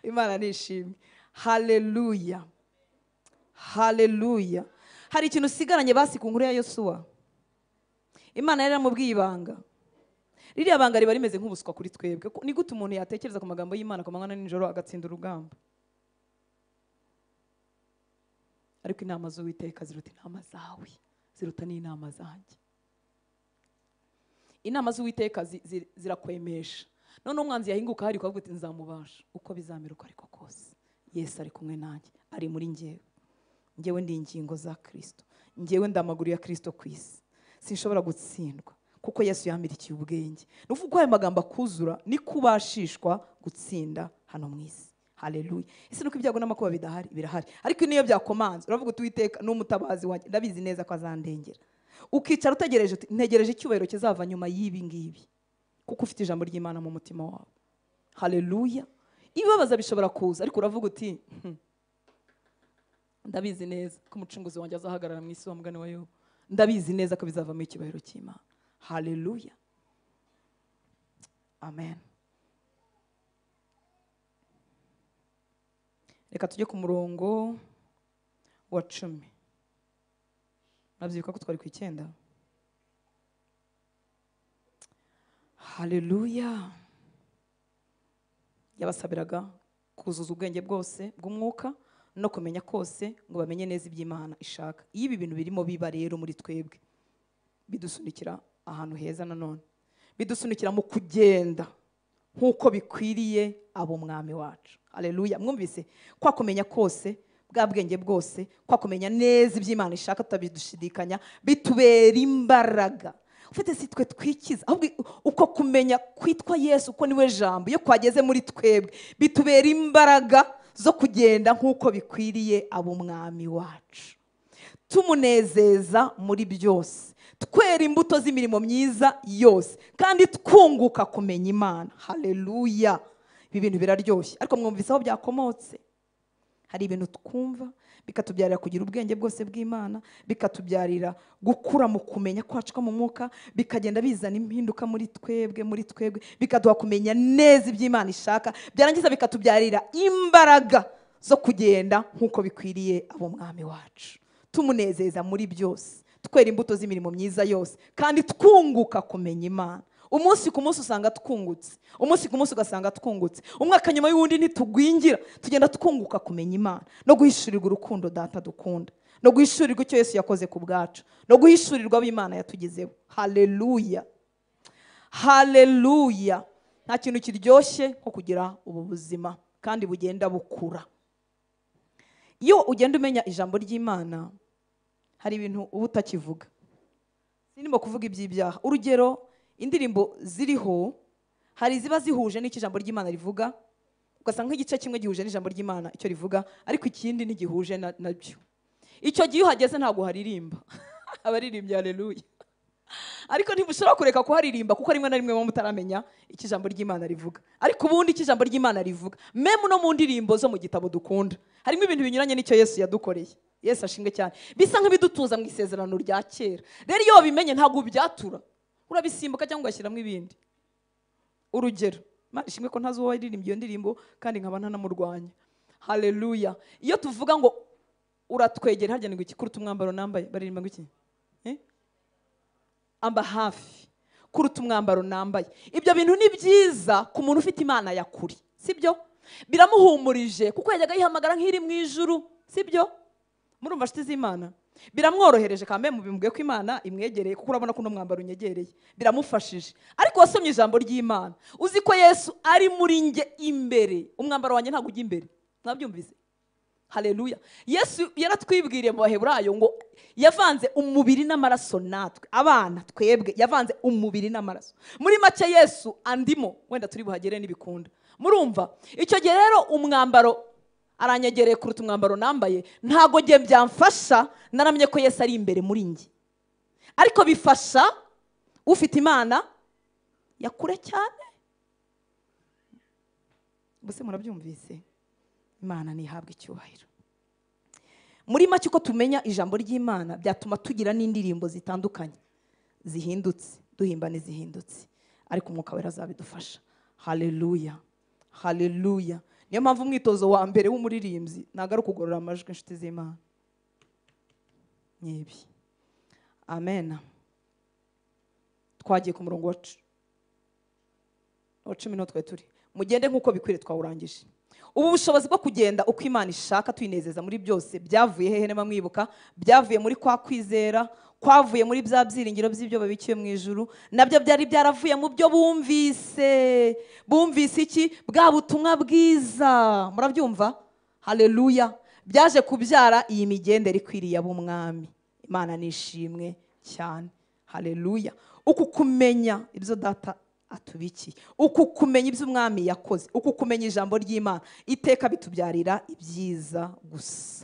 Imana nishimye. Haleluya. Haleluya. Hari ikintu sigaranye basi ku nkuru ya Yosuwa. Imana yari yaramubwiye ibanga. Ririya banga riba rimeze nk'ubuswa kuri twebwe. Ni gute umuntu yatekereza ku magambo y'Imana ku manywa na nijoro agatsinda urugamba? Ariko inama z'Uwiteka ziruta inama zawe, ziruta n'inama zanjye. Inama z'Uwiteka zirakwemesha. None umwanzi yahinguka hari ukavuga uti nzamubasha, uko bizamera uko ariko kose. Yesu ari kumwe nanjye, ari muri njyewe. Njyewe ndi ingingo za Kristo, njyewe ndamaguru ya Kristo ku isi. Sinshobora gutsindwa kuko Yesu yamirikiye ubwenge. Nuvuga aya magambo akuzura ni kubashishwa gutsinda hano mu isi. Haleluya. Ese nuko ibyago n'amakuba bidahari, birahari. Ariko niyo byakomanze uravuga uti Uwiteka n'umutabazi wanjye, ndabizi neza ko azandengera. Ukicara utegereje uti ntegereje icyubahiro kizava nyuma y'ibi ngibi, kuko ufite ijambo ry'Imana mu mutima wawe. Haleluya. Ibibabaza bishobora kuza, ariko uravuga uti ndabizi neza ko umucunguzi wanjye azahagarara mu isi wa mugani wa Yobu. Ndabizi neza ko bizavamo icyubahiro cy'Imana. Haleluya. Amen. Reka tujye ku murongo wa 10. Nabyibuka ko twari ku 9. Haleluya. Yabasabiraga kuzuza ubwenge bwose bw'umwuka no kumenya kose ngo bamenye neza iby'Imana ishaka. Iyo ibi bintu birimo biba rero muri twebwe, bidusunikira ahantu heza nanone. Bidusunikira mu kugenda nk'uko bikwiriye abo mwami wacu. Haleluya. Mwumvise kwa kumenya kose bwa bwenge bwose, kwa kumenya neza iby'Imana ishaka tutabidushidikanya, bitubera imbaraga. Ufite si twe twikiza, ahubwo uko kumenya kwitwa Yesu uko niwe jambo iyo kwageze muri twebwe bitubera imbaraga zo kugenda nk'uko bikwiriye abo mwami wacu, tumunezeza muri byose, twera imbuto z'imirimo myiza yose, kandi twunguka kumenya Imana. Haleluya. Ibi bintu biraryoshye, ariko mwumvise aho byakomotse. Hari ibintu twumva bikatubyarira kugira ubwenge bwose bw'Imana, bikatubyarira gukura mu kumenya kwacu ko mu mwuka, bikagenda bizana impinduka muri twebwe, bikaduha kumenya neza iby'Imana ishaka, byarangiza bikatubyarira imbaraga zo kugenda nk'uko bikwiriye abo mwami wacu, tumunezeza muri byose, twera imbuto z'imirimo myiza yose, kandi twunguka kumenya Imana. Umunsi ku munsi usanga twungutse, umunsi ku munsi ugasanga twungutse, umwaka nyuma y'uwundi ntitugwingira, tugenda twunguka kumenya Imana no guhishurirwa urukundo Data dukunda, no guhishurirwa icyo Yesu yakoze ku bwacu, no guhishurirwa ab'Imana yatugezeho. Haleluya. Haleluya. Nta kintu kiryoshye nko kugira ubu buzima kandi bugenda bukura. Iyo ugenda umenya ijambo ry'Imana, hari ibintu uba utakivuga. Sinimo kuvuga iby'ibyaha. Urugero, indirimbo ziriho hari ziba zihuje n'icyo ijambo ry'Imana rivuga, ugasanga nk'igice kimwe gihuje n'ijambo ry'Imana icyo rivuga, ariko ikindi ntigihuje nabyo. Icyo gihe uhageze ntabwo haririmba. Abaririmbye haleluya. ariko ntibushobora kureka kuharirimba kuko rimwe na rimwe mu mutaramenya iki jambo ry'Imana rivuga. Ariko ubundi iki jambo ry'Imana rivuga meme no mu ndirimbo zo mu gitabo dukunda harimo ibintu binyuranye n'icyo Yesu yadukoreye. Yesu ashimwe cyane, bisa nk'ibidutuza mu isezerano rya kera. Rero iyo bimenye ntabwo byatura, urabisimbuka cyangwa ugashyiramo ibindi. Urugero, Imana ishimwe ko ntazi uwo waririmbye iyo ndirimbo kandi nkaba ntanamurwanya. Haleluya. Iyo tuvuga ngo uratwegera harya ngo iki kuruta umwambaro nambaye, baririmba ngo iki? Amba hafi kuruta umwambaro nambaye. Ibyo bintu ni byiza ku muntu ufite Imana ya kuri, sibyo? Biramuhumurije kuko yajyaga yihamagara nk'iri mu ijuru, sibyo? Murumva nshuti z'Imana, biramworohereje kandi mubimbwiye ko Imana imwegereye kuko urabona ko no mwambaro unyegereye, biramufashije. Ariko wasomye ijambo ry'Imana uzi ko Yesu ari muri nge imbere, umwambaro wanjye ntabwo ujya imbere. Mwabyumvise? Haleluya. Yesu yaratwibwiriye mu Baheburayo ngo yavanze umubiri n'amaraso natwe abana twebwe, yavanze umubiri n'amaraso. Muri make Yesu andimo, wenda turi buhagere n'ibikunda. Murumva icyo gihe rero umwambaro aranyegereye kuruta umwambaro nambaye, ntago ngiye byamfasha. Naramenye ko Yesu ari imbere muri nge, ariko bifasha ufite Imana yakure cyane. Bose murabyumvise? Imana nihabwe icyubahiro. Muri make uko tumenya ijambo ry'Imana byatuma tugira n'indirimbo zitandukanye zihindutse, duhimba n'izihindutse, ariko umwuka wera azabidufasha. Haleluya, haleluya. Niyo mpamvu umwitozo wa mbere w'umuririmbyi ntabwo ari ukugorora amajwi, inshuti z'Imana. Nyebi. Amen. Twagiye ku murongo wa 10 no twari turi. Mugende nk'uko bikwiriye twawurangije. Ubu bushobozi bwo kugenda uko Imana ishaka tuyinezeza muri byose byavuye hehe nema mwibuka? Byavuye muri kwa kwizera, kwavuye muri bya byiringiro by'ibyo babikiye mu ijuru, nabyo byari byaravuye mu byo bumvise. Bumvise iki? Bwa butumwa bwiza. Murabyumva? Haleluya. Byaje kubyara iyi migendere ikwiriye ab'umwami. Imana nishimwe cyane. Haleluya. Uku kumenya ibyo data atubiki, uku kumenya ibyo umwami yakoze, uku kumenya ijambo ry'Imana iteka bitubyarira ibyiza gusa.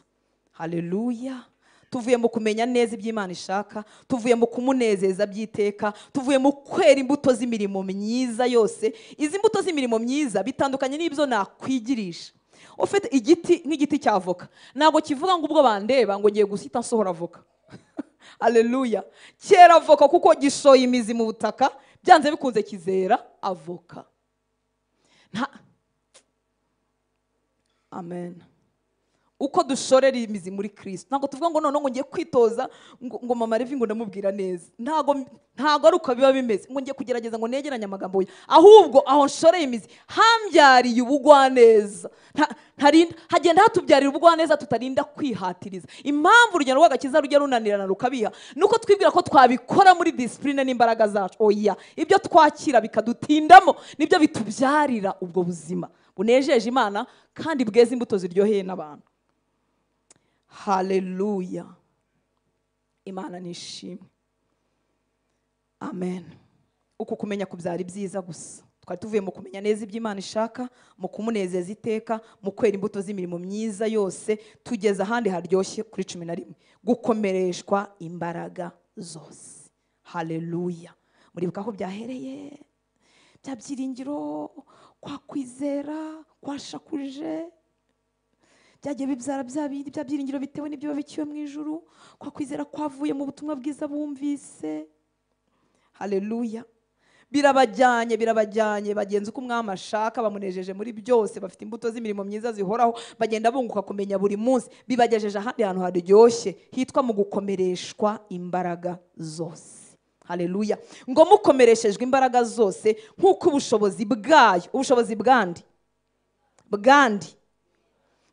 Haleluya. Tuvuye mu kumenya neza iby'Imana ishaka, tuvuye mu kumunezeza by'iteka, tuvuye mu kwera imbuto z'imirimo myiza yose. Izi mbuto z'imirimo myiza bitandukanye n'ibyo nakwigirisha. Ufite igiti nk'igiti cy'avoka ntabwo kivuga ngo ubwo bandeba ngo ngiye gusita nsohora avoka. Haleluya. Cyera avoka kuko gishoye imizi mu butaka, byanze bikunze kizera avoka. Amen. Uko dushorera imizi muri Kristo, ntabwo tuvuga ngo none ngo ngiye kwitoza ngo mama Levi ngo ndamubwira neza. Ntabwo ari uko biba bimeze ngo ngiye kugerageza ngo negeranye amagambo ye, ahubwo aho nshoreye imizi hambyariye ubugwaneza. Hagenda hatubyarira ubugwaneza tutarinda kwihatiriza. Impamvu urugendo rw'agakiza rujya runanirana rukabiha nuko twibwira ko twabikora muri discipline n'imbaraga zacu. Oya, ibyo twakira bikadutindamo nibyo bitubyarira ubwo buzima bunejeje Imana kandi bweza imbuto ziryoheye n'abantu. Haleluya. Imana nishimwe. Amen. Uku kumenya kubyara ibyiza gusa. Twari tuvuye mu kumenya neza iby'Imana ishaka, mu kumunezeza iteka, mu kwera imbuto z'imirimo myiza yose, tugeze ahandi haryoshye kuri 11. Gukomereshwa imbaraga zose. Haleluya. Muribuka aho byahereye? Bya byiringiro, kwa kwizera, kwashakuje, byagiye bibyara bya byiringiro bitewe n'ibyo babikiwe mu ijuru. Kwa kwizera kwavuye mu butumwa bwiza bumvise. Haleluya. Birabajyanye bagenza uko umwami ashaka, bamunejeje muri byose, bafite imbuto z'imirimo myiza zihoraho, bagenda bunguka kumenya buri munsi, bibagejeje ahandi hantu haryoshye hitwa mu gukomereshwa imbaraga zose. Haleluya. Ngo mukomereshejwe imbaraga zose nk'uko ubushobozi bwayo, ubushobozi bwandi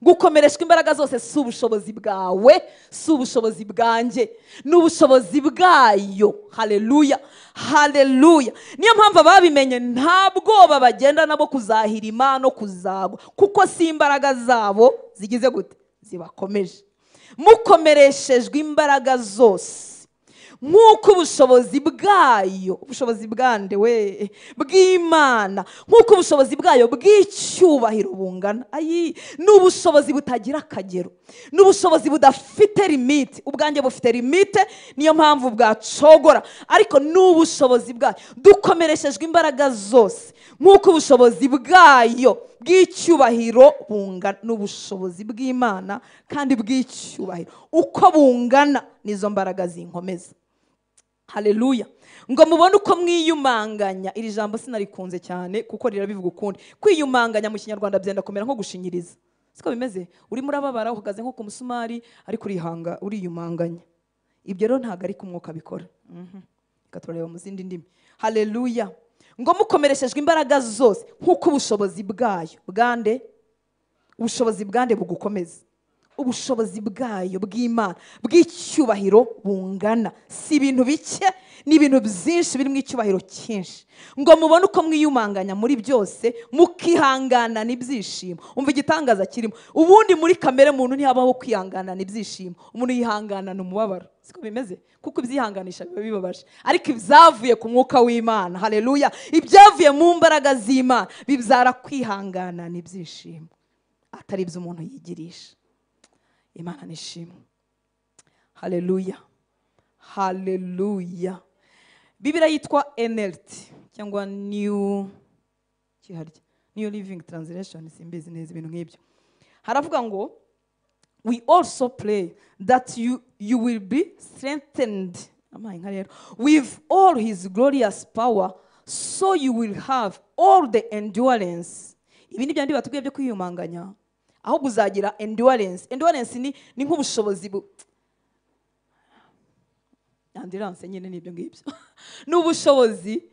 gukomereshwa imbaraga zose si ubushobozi bwawe, si ubushobozi bwanjye, ni ubushobozi bwayo. Haleluya, haleluya. Niyo mpamvu ababimenye nta bwoba bagenda nabo kuzahirima no kuzagwa, kuko si imbaraga zabo zigize gute zibakomeje. Mukomereshejwe imbaraga zose nk'uko ubushobozi bwayo, ubushobozi bwande we bw'Imana, nk'uko ubushobozi bwayo bw'icyubahiro bungana. Ayi, n'ubushobozi butagira akagero, n'ubushobozi budafite limite. Ubwanjye bufite limite, niyo mpamvu bwacogora, ariko n'ubushobozi bwayo dukomereshejwe imbaraga zose, nk'uko ubushobozi bwayo bw'icyubahiro bungana. N'ubushobozi bw'Imana kandi bw'icyubahiro uko bungana nizo mbaraga zinkomeza. Haleluya. Ngo mubone uko mwiyumanganya. Iri jambo sinarikunze cyane kuko rirabivuga ukundi. Kwiyumanganya mu Kinyarwanda byenda kumera nko gushinyiriza. Siko bimeze? Uri murababara uhagaze nko ku musumari ariko uriyumanganya. Ibyo rero ntago ari ku mwuka bikora. Katureba mu zindi ndimi. Haleluya. Ngo mukomereshejwe imbaraga zose nk'uko ubushobozi bwayo bwande, ubushobozi bwande bugukomeza, ubushobozi bwayo bw'Imana bw'icyubahiro bungana. Si ibintu bike, ni ibintu byinshi biri mu icyubahiro cyinshi. Ngo mubone uko mwiyumanganya muri byose, mukihangana n'ibyishimo. Umva igitangaza kirimo. Ubundi muri kamere muntu ntihabaho kwihangana n'ibyishimo. Umuntu yihangana n'umubabaro. Siko bimeze? Kuko ibyihanganisha biba bibabaje. Ariko ibyavuye ku mwuka w'Imana, haleluya, ibyavuye mu mbaraga z'Imana bibyara kwihangana n'ibyishimo, atari ibyo umuntu yigirisha. Imana nishimwe. Haleluya. Haleluya. Bibiliya yitwa NLT cyangwa New Living Translation, simbizi neza ibintu nk'ibyo. Haravuga ngo we also pray that you will be strengthened with all his glorious power, so you will have all the endurance. Ibi ni byandi batubwiye byo kwiyumanganya, ahubwo uzagira endurance. Endurance ni nk'ubushobozi endurance nyine nibyo ngibyo. N'ubushobozi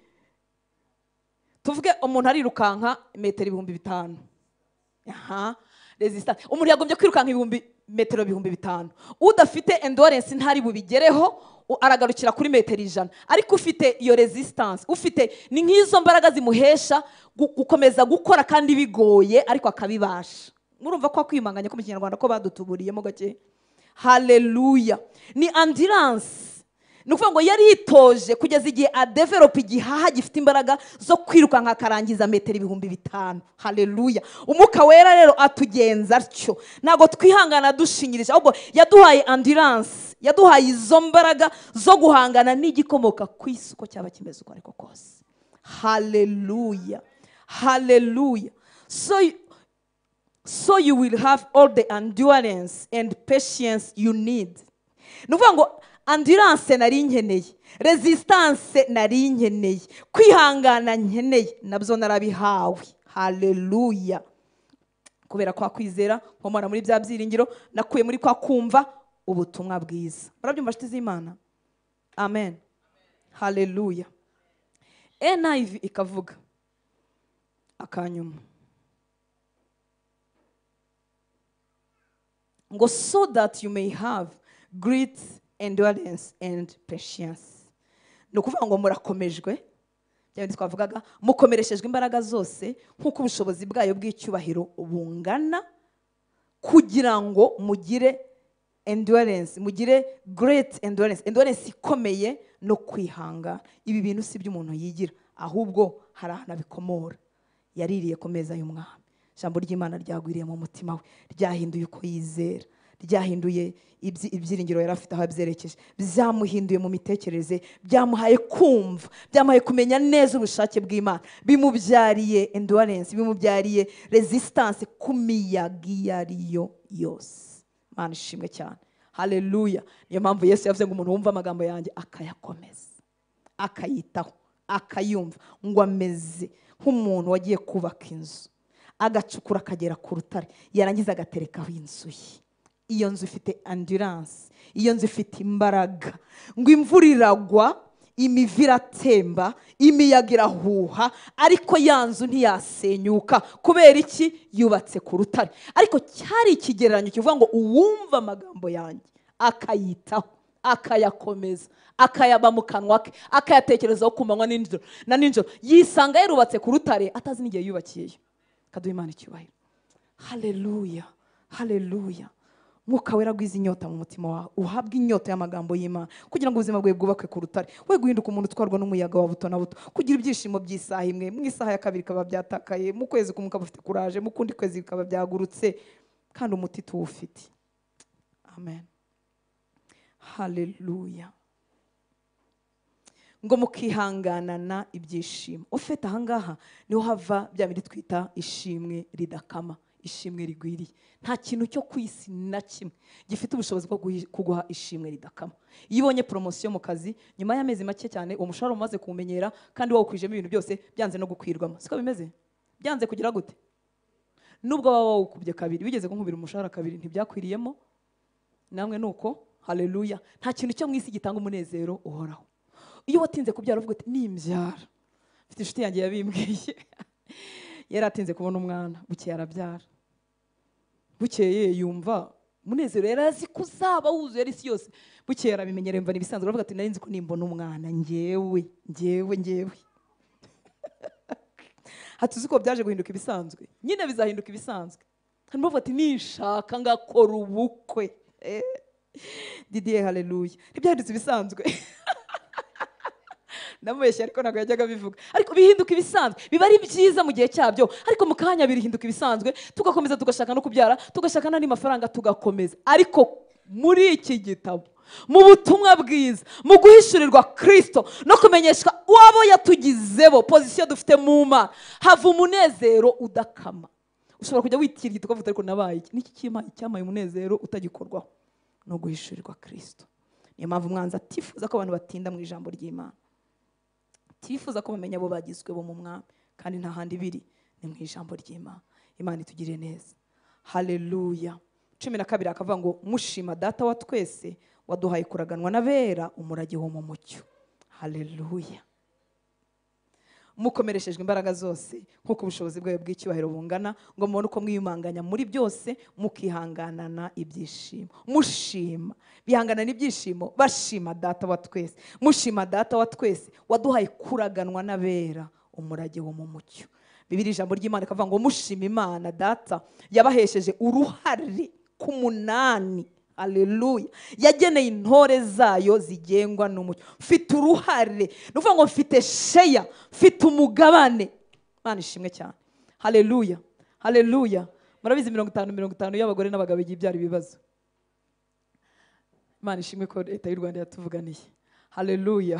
tuvuge umuntu arirukanka metero 5,000. Resistance. Umuntu yagombye kwirukanka metero 5,000. Udafite endurance ntari bubigereho, aragarukira kuri metero 100. Ariko ufite iyo resistance, ufite ni nk'izo mbaraga zimuhesha gukomeza gukora kandi bigoye ariko akabibasha. Murumva ko kwimanganya ko mu Kinyarwanda ko badutuburiyemo gake. Haleluya. Ni endurance. Nukuvuga ngo yari yitoje kugeza igihe adevelop igihaha gifite imbaraga zo kwirukanka akarangiza metero 5,000. Haleluya. Umwuka wera rero atugenza atyo. Nago twihangana dushinyirije, ahubwo yaduhaye endurance, yaduhaye izo mbaraga zo guhangana n'igikomoka ku isuko cyaba kimeze uko ariko kose. Haleluya. Haleluya. So you will have all the endurance and patience you need. Nukuvuga ngo endurance nari nkeneye, resistance nari nkeneye, kwihangana nkeneye, nabyo narabihawe. Haleluya. Kubera kwa kwizera nkomora muri bya byiringiro nakuye muri kwa kumva ubutumwa bwiza. Murabyumva nshuti z'Imana? Amen. Haleluya. NIV ikavuga akanyuma ngo so that you may have great endurance and patience. Nukuvuga ngo murakomejwe, cyane twavugaga mukomereshejwe imbaraga zose nk'uko ubushobozi bwayo bw'icyubahiro bungana, kugira ngo mugire endurance, mugire great endurance, endurance ikomeye no kwihanga. Ibi bintu si by'umuntu yigira, ahubwo hari ahantu abikomora. Yaririye ku meza y'umwami, ijambo ry'Imana ryagwiriye mu mutima we, ryahinduye uko yizera, ryahinduye ibyiringiro yari afite aho byerekeje, byamuhinduye mu mitekerereze, byamuhaye kumva, byamuhaye kumenya neza ubushake bw'Imana, bimubyariye endurance, bimubyariye resistance ku miyaga iyo ariyo yose. Mana ishimwe cyane. Haleluya. Niyo mpamvu Yesu yavuze ngo umuntu wumva amagambo yanjye akayakomeza, akayitaho, akayumva, ngo ameze nk'umuntu wagiye kubaka inzu, agacukura akagera ku rutare, yarangiza agaterekaho inzu ye. Iyo nzu ifite endurance, iyo nzu ifite imbaraga, ngo imvura iragwa, imivu iratemba, imiyaga irahuha, ariko ya nzu ntiyasenyuka. Kubera iki? Yubatse ku rutare. Ariko cyari ikigereranyo kivuga ngo uwumva amagambo yanjye akayitaho, akayakomeza, akayaba mu kanwa ke, akayatekerezaho ku manywa na nijoro, yisanga yarubatse ku rutare atazi n'igihe yubakiyeyo. Kaduha Imana icyubahiro. Haleluya. Haleluya. Mwuka wera gwiza inyota mu mutima wawe, uhabwa inyota y'amagambo y'Imana kugira ngo ubuzima bwawe bwubakwe ku rutare. We guhinduka umuntu utwarwa n'umuyaga wa buto na buto, kugira ibyishimo by'isaha imwe, mu isaha ya kabiri bikaba byatakaye, mu kwezi kumwe ukaba ufite kuraje, mu kundi kwezi bikaba byagurutse, kandi umuti tuwufite. Amen. Haleluya. Ngo mukihanganana ibyishimo. Ufite ahangaha niho hava bya bindi twita ishimwe ridakama, ishimwe rigwiriye. Nta kintu cyo kwisi na kimwe gifite ubushobozi bwo kuguha ishimwe ridakama. Iyo ubonye promotion mu kazi nyuma y'amezi make cyane, uwo mushahara umaze kumenyera kandi wawukwijemo ibintu byose, byanze no gukwirwamo. Siko bimeze? Byanze kugira gute? Nubwo waba wawukubye kabiri, bigeze kunkubira umushahara kabiri ntibyakwiriyemo, namwe nuko. Haleluya. Nta kintu cyo mwisi gitanga umunezero uhoraho. Iyo watinze kubyara uvuga ati nimbyara, mfite inshuti yanjye yabimbwiye yaratinze kubona umwana, bukeye arabyara. Bukeye yumva munezero, yarazi kuzaba wuzuye ari isi yose. Bukeye arabimenyera, mva nibisanzwe, aravuga ati nari nzi ko nimbona umwana njyewe hatuzi ko byaje guhinduka ibisanzwe, nyine bizahinduka ibisanzwe. Kandi bavuga ati nishaka ngakora ubukwe. Didier, haleluya. Ntibyahindutse ibisanzwe. Namubeshya ariko ntabwo yajyaga bivuga. Ariko bihinduka ibisanzwe, biba ari byiza mu gihe cyabyo, ariko mu kanya birihinduka ibisanzwe, tugakomeza tugashaka no kubyara, tugashaka n'andi mafaranga tugakomeza. Ariko muri iki gitabo, mu butumwa bwiza, mu guhishurirwa Kristo no kumenyeshwa wabo yatugizebo position dufite mu Mana, hava umunezero udakama. Ushobora kujya witirira tukavuga ariko nabaye iki? Niki cyamaye umunezero utagikorwaho? No guhishurirwa Kristo. Niyo mpamvu umwanzi atifuza ko abantu batinda mu ijambo ry'Imana. Tifuza ko bamenya abo bagizwe bo mu mwami, kandi nta handi biri, ni mu ijambo ry'Imana. Imana itugirire neza. Haleluya. 12 akavuga ngo mushima data wa twese waduhaye kuraganwa n'abera umurage wo mu mucyo. Haleluya. Mukomereshejwe imbaraga zose nk'uko ubushobozi bwawe bw'icyubahiro bungana, ngo mubone uko mwiyumanganya muri byose, mukihanganana ibyishimo. Mushima, bihanganana ibyishimo, bashima data wa twese. Mushima data wa twese waduhaye kuraganwa n'abera umurage wo mu mucyo. Bibiri ijambo ry'Imana ikavuga ngo mushima Imana data yabahesheje uruhare ku munani. Haleluya. Yageneye intore zayo zigengwa n'umucyo. Mfite uruhare, nuvuga ngo mfite sheya, mfite umugabane. Imana ishimwe cyane. Haleluya. Haleluya. Murabizi 50-50 y'abagore n'abagabo igiye byari ibibazo. Imana ishimwe ko leta y'u Rwanda yatuvuganiye. Haleluya.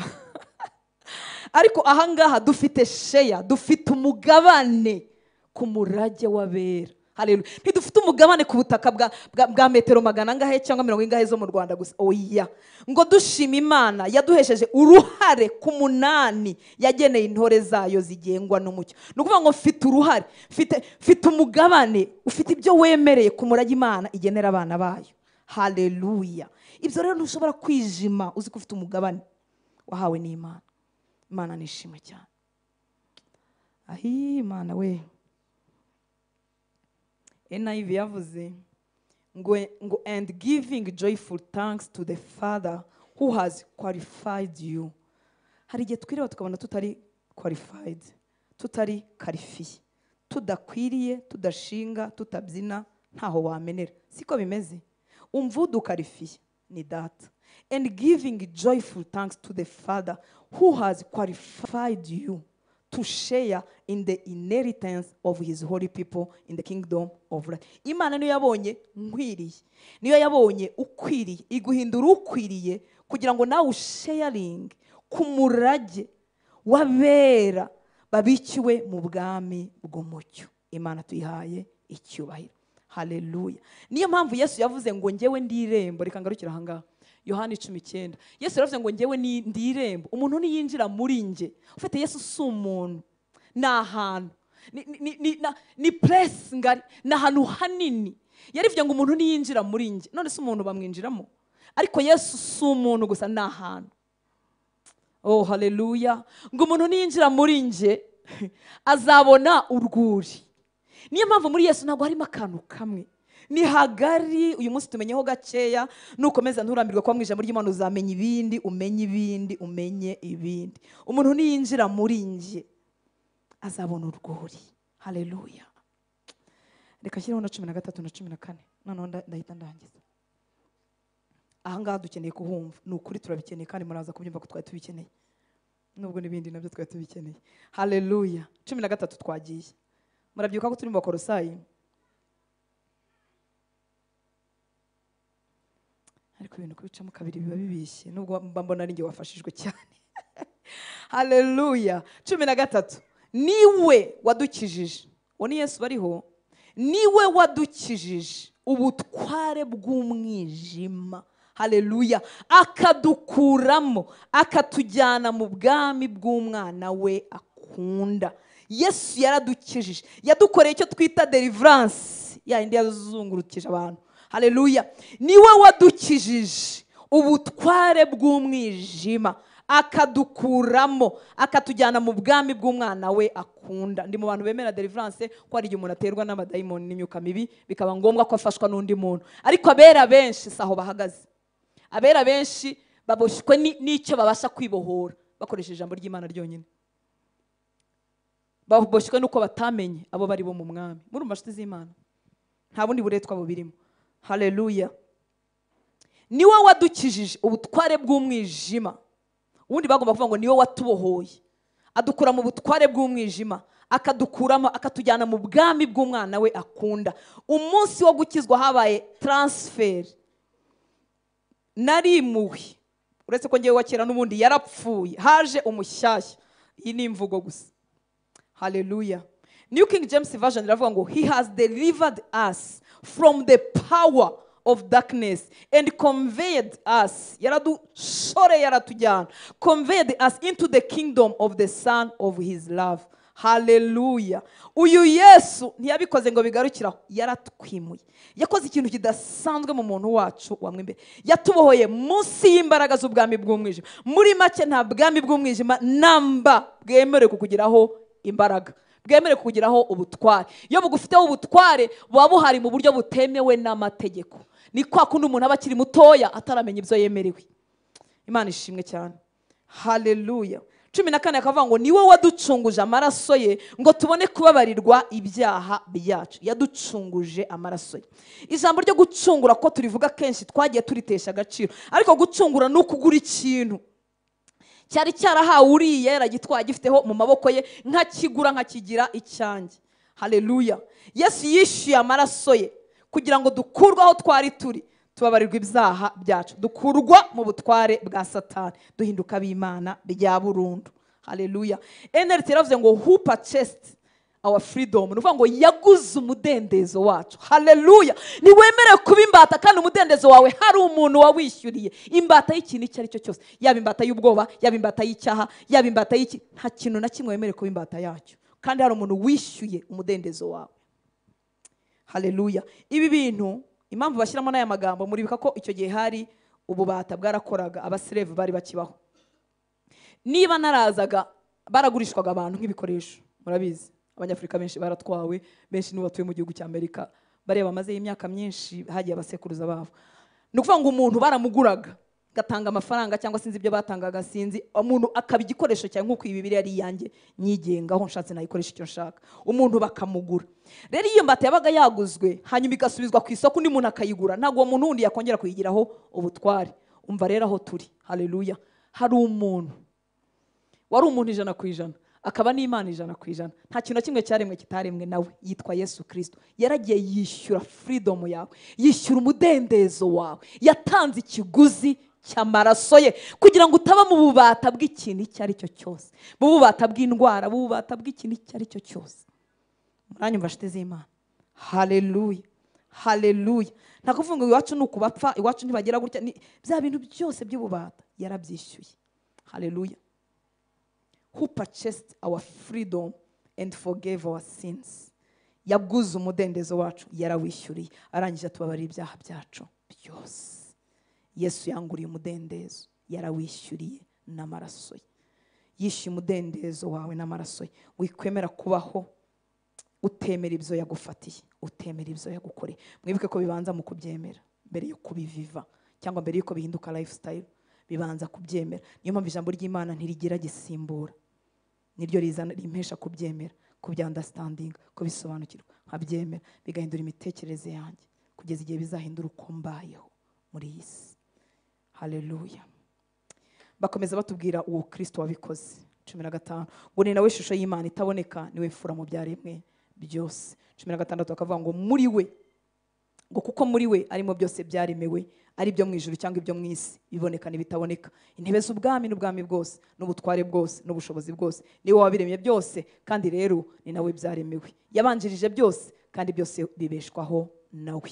Ariko ahangaha dufite sheya, dufite umugabane ku murage w'abera. Haleluya. Ntidufite umugabane ku butaka bwa metero 100 cyangwa 100 zo mu Rwanda gusa. Oya. Ngo dushima Imana yaduhesheje uruhare ku munani yageneye intore zayo zigengwa n'umucyo. Nukuvuga ngo mfite uruhare, mfite umugabane, ufite ibyo wemereye ku murage Imana igenera abana bayo. Haleluya. Ibyo rero ntushobora kwijima uzi ko ufite umugabane wahawe n'Imana. Imana nishimwe cyane. Ahi Imana we. NIV yavuze ngo and giving joyful thanks to the Father who has qualified you. Hari igihe twireba tukabona tutari qualified, tutari qualified, tudakwiriye, tudashinga, tutabyina, ntaho wamenera. Siko bimeze. Umvudu qualified ni data. And giving joyful thanks to the Father who has qualified you to share in the inheritance of his holy people in the kingdom of light. Imana niyo yabonye nkwiriye, niyo yabonye ukwiriye, iguhindura ukwiriye kugira ngo nawe sharing ku murage w'abera babikiwe mu bwami bw'umucyo. Imana tuyihaye icyubahiro. Haleluya. Niyo mpamvu Yesu yavuze ngo njyewe ndi irembo. Reka ngarukira ahangaha. Yohana 19. Yesu yaravuze ngo njyewe ndi irembo. Umuntu niyinjira muri nje. Ufite Yesu si umuntu. Na ahantu. Ni place ngari. Na ahantu hanini. Yarivuye ngo umuntu niyinjira muri nje. None si umuntu bamwinjiramo. Ariko Yesu si umuntu gusa, na ahantu. Oh haleluya. Ngo umuntu niyinjira muri nje azabona urwuri. Niyo mpamvu muri Yesu ntabwo harimo akantu kamwe. Ni hagari. Uyu munsi tumenyeho gakeya, nukomeza nturambirwa kwa mwijambo ry'Imana uzamenya ibindi, umenye ibindi. Umuntu niyinjira muri nje azabona urwuri. Haleluya. Reka shyireho na 13 na 14. Noneho ndahita ndangiza. ahangaha dukeneye kuhumva, ni ukuri turabikeneye kandi muraza kubyumva ko twari tubikeneye, nubwo n'ibindi nabyo twari tubikeneye. Haleluya. 13 twagiye, murabyuka ko turi mu Bakolosayi, ariko ibintu kubicamo kabiri biba bibishye, nubwo mbona ari nge wafashijwe cyane. Haleluya. 13 niwe wadukijije, uwo ni Yesu bariho, niwe wadukijije ubutware bw'umwijima. Haleluya. Akadukuramo akatujyana mu bwami bw'umwana we akunda. Yesu yaradukijije, yadukoreye icyo twita deliverance, ya indi yazungurukije abantu. Haleluya. Niwe wadukijije ubutware bw'umwijima akadukuramo akatujyana mu bwami bw'umwana we akunda. Ndi mu bantu bemera deliverance ko ari igihe umuntu aterwa n'amadayimoni n'imyuka mibi bikaba ngombwa ko afashwa n'undi muntu, ariko abera benshi saho bahagaze. Abera benshi baboshwe n'icyo babasha kwibohora bakoresheje ijambo ry'Imana ryonyine, baboshwe nuko batamenye abo bari bo mu mwami. Muri umushuti z'Imana nta bundi buretwa bubirimo. Haleluya. Niwe wadukijije ubutware bw'umwijima, ubundi bagomba kuvuga ngo niwe watubohoye, adukura mu butware bw'umwijima akadukuramo akatujyana mu bwami bw'umwana we akunda. Umunsi wo gukizwa habaye transfer, narimuwe, uretse ko ngewe wakera n'ubundi yarapfuye, haje umushyashya. Iyi ni imvugo gusa. Haleluya. New King James Version iravuga ngo he has delivered us from the power of darkness and conveyed us, yaradushore yaratujyana, conveyed us into the kingdom of the Son of his love. Haleluya. Uyu Yesu ntiyabikoze ngo bigarukiraho, yaratwimuye, yakoze ikintu kidasanzwe mu muntu wacu wamwe imbere, yatubohoye munsi y'imbaraga z'ubwami bw'umwijima. Muri make nta bwami bw'umwijima namba bwemerewe kukugiraho imbaraga, bwemerewe kukugiraho ubutware. Iyo bugufiteho ubutware buba buhari mu buryo butemewe n'amategeko. Ni kwa kundi umuntu aba akiri mutoya ataramenya ibyo yemerewe. Imana ishimwe cyane. Haleluya. 14 akavuga ngo niwe waducunguje amaraso ye ngo tubone kubabarirwa ibyaha byacu. Yaducunguje amaraso ye. Ijambo ryo gucungura ko turivuga kenshi twagiye turitesha agaciro, ariko gucungura ni ukugura ikintu cyari cyarahawe uriya yaragitwaye gifiteho mu maboko ye, nkakigura nkakigira icyanjye. Haleluya. Yesu yishyuye amaraso ye kugira ngo dukurwaho twari turi, tubabarirwa ibyaha byacu, dukurwa mu butware bwa Satani, duhinduka b'Imana bya burundu. Haleluya. NLT yaravuze ngo who purchased our freedom, nuvuga ngo yaguze umudendezo wacu. Haleluya. Niwemerewe kuba imbata kandi umudendezo wawe hari umuntu wawishyuriye. Imbata y'ikintu icyo ari cyo cyose, yaba imbata y'ubwoba, yaba imbata y'icyaha, yaba imbata y'iki, nta kintu na kimwe wemerewe kuba imbata yacyo, kandi hari umuntu wishyuye umudendezo wawe. Haleluya. Ibi bintu impamvu bashyiramo n'aya magambo, muribuka ko icyo gihe hari ububata bwarakoraga, abaslave bari bakibaho. Niba narazaga baragurishwaga abantu nk'ibikoresho, murabizi abanyafurika benshi baratwawe, benshi nibo batuye mu gihugu cy'Amerika, bareba bamaze imyaka myinshi hagiye abasekuruza babo. Ni ukuvuga ngo umuntu baramuguraga gatanga amafaranga cyangwa sinzi ibyo batangaga, sinzi, umuntu akaba igikoresho cyane, nk'uko iyi Bibiliya ari iyanjye nyigengaho, nshatse nayikoresha icyo nshaka, umuntu bakamugura. Rero iyo mbata yabaga yaguzwe hanyuma igasubizwa ku isoko undi muntu akayigura, ntabwo uwo muntu wundi yakongera kuyigiraho ubutware. Umva rero aho turi. Haleluya. Hari umuntu wari umuntu 100%, akaba n'Imana 100%. Nta kintu kimwe cyaremwe kitaremwe nawe, yitwa Yesu Kristo. Yaragiye yishyura freedom yawe, yishyura umudendezo wawe, yatanze ikiguzi cy'amaraso ye kugira ngo utaba mu bubata bw'ikintu icyo ari cyo cyose, mu bubata bw'indwara, mu bubata bw'ikintu icyo ari cyo cyose. Muranyumva nshuti z'Imana. Haleluya. Haleluya. Nta kuvuga ngo iwacu nuko bapfa, iwacu ntibagera gutya, bya bintu byose by'ububata yarabyishyuye. Haleluya. Who purchased our freedom and forgave our sins. Yaguze umudendezo wacu, yarawishyuriye, arangije tubabarira ibyaha byacu byose. Yesu yanguriye umudendezo, yarawishyuriye n'amaraso ye. Yishyuye umudendezo wawe n'amaraso ye. Wikwemera kubaho utemera ibyo yagufatiye, utemera ibyo yagukoreye. Mwibuke ko bibanza mu kubyemera mbere yo kubiviva, cyangwa mbere yuko bihinduka lifestyle, bibanza kubyemera. Niyo mpamvu ijambo ry'Imana ntirigira gisimbura, niryo rizana rimpesha kubyemera, kubyanderstanding, kubisobanukirwa, nkabyemera, bigahindura imitekerereze yanjye kugeza igihe bizahindura uko mbayeho muri iyi si. Haleluya. Bakomeza batubwira uwo Kristo wabikoze. 15 ngo ni nawe shusho y'Imana itaboneka, niwe mfura mu byaremwe byose. 16 bakavuga ngo muri we, ngo kuko muri we arimo byose byaremewe, ari byo mu ijuru cyangwa ibyo mu isi, biboneka n'ibitaboneka, intebe z'ubwami n'ubwami bwose n'ubutware bwose n'ubushobozi bwose, niwe wabiremye byose kandi rero ni nawe byaremewe, yabanjirije byose kandi byose bibeshwaho nawe.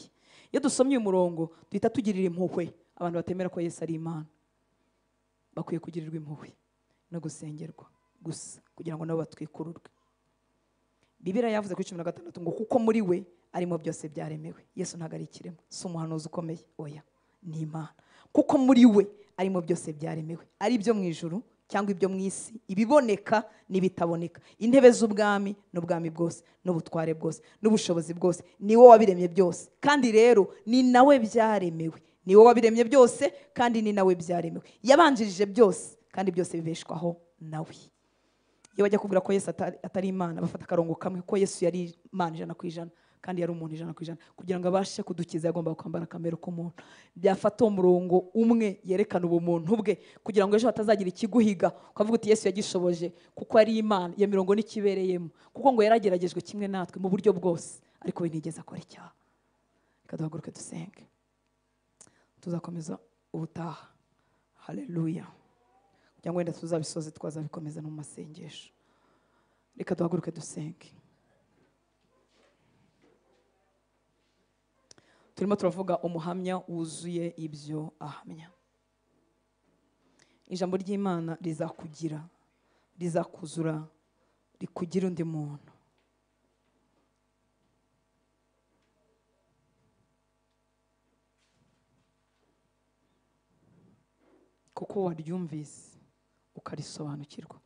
Iyo dusomye uyu murongo duhita tugirira impuhwe abantu batemera ko Yesu ari Imana. Bakwiye kugirirwa impuhwe no gusengerwa gusa kugira ngo nabo batwikururwe. Bibiliya yavuze kuri 16 ngo kuko muri we arimo byose byaremewe. Yesu ntago ari ikiremwa, si umuhanuzi ukomeye, oya, ni Imana. Kuko muri we arimo byose byaremewe, ari byo mu ijuru cyangwa ibyo mu isi, ibiboneka n'ibitaboneka, intebe z'ubwami n'ubwami bwose n'ubutware bwose n'ubushobozi bwose, ni wowe wabiremye byose kandi rero ni nawe byaremewe. Ni wowe wabiremye byose kandi ni nawe byaremewe, yabanjirije byose kandi byose bibeshwaho nawe. Iyo bajya kubwira ko Yesu atari Imana, bafata akarongo kamwe ko Yesu yari Imana 100% kandi yari umuntu 100%. Kugira ngo abashe kudukiza yagomba kwambara kamero k'umuntu. Byafata umurongo umwe yerekana ubumuntu bwe kugira ngo ejo hatazagira ikiguhiga ukavuga uti Yesu yagishoboje kuko ari Imana, iyo mirongo n'ikibereyemo, kuko ngo yarageragejwe kimwe natwe mu buryo bwose ariko we ntigeze akora icyaha. Reka duhaguruke dusenge, tuzakomeza ubutaha. Haleluya. Kugira ngo wenda tuzabisoze twazabikomeza no mu masengesho. Reka duhaguruke dusenge. Turimo turavuga umuhamya wuzuye ibyo ahamya. Ijambo ry'Imana rizakugira, rizakuzura, rikugira undi muntu. Kuko waryumvise ukarisobanukirwa,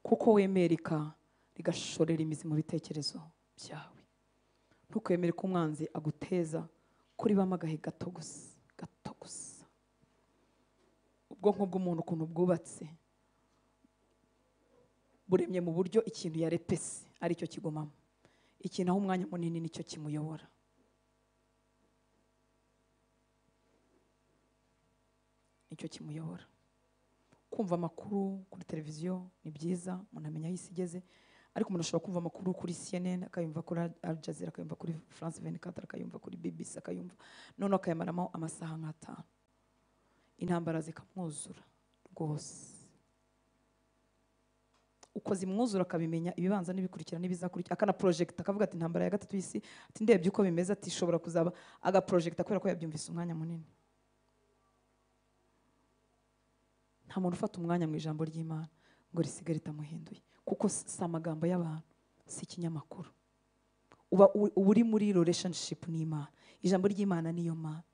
kuko wemereka rigashorera imizi mu bitekerezo byawe. Ntukwemere ko umwanzi aguteza kuri bamagahe gato gusa, gato gusa. Ubwonko bw'umuntu ukuntu bwubatse buremye mu buryo ikintu yarepese ari cyo kigomamo, ikintu aho umwanya munini nicyo kimuyobora. Nicyo kimuyobora. Kumva amakuru kuri televiziyo ni byiza, umuntu amenya aho isi igeze, ariko umuntu ashobora kumva amakuru kuri CNN, akayumva kuri Al Jazeera, akayumva kuri France 24, akayumva kuri BBC, akayumva none akayamaramo amasaha nk'atanu. Intambara zikamwuzura rwose. Uko zimwuzura akabimenya ibibanza n'ibikurikira n'ibizakurikira, akana project akavuga ati intambara ya gatatu y'isi, ati ndebye uko bimeze, ati ishobora kuzaba aga project kubera ko yabyumvise umwanya munini. Nta muntu ufata umwanya mu ijambo ry'Imana ngo risigare ritamuhinduye, kuko si amagambo y'abantu, si ikinyamakuru. Uba uri muri relationship n'Imana. Ijambo ry'Imana niyo Mana.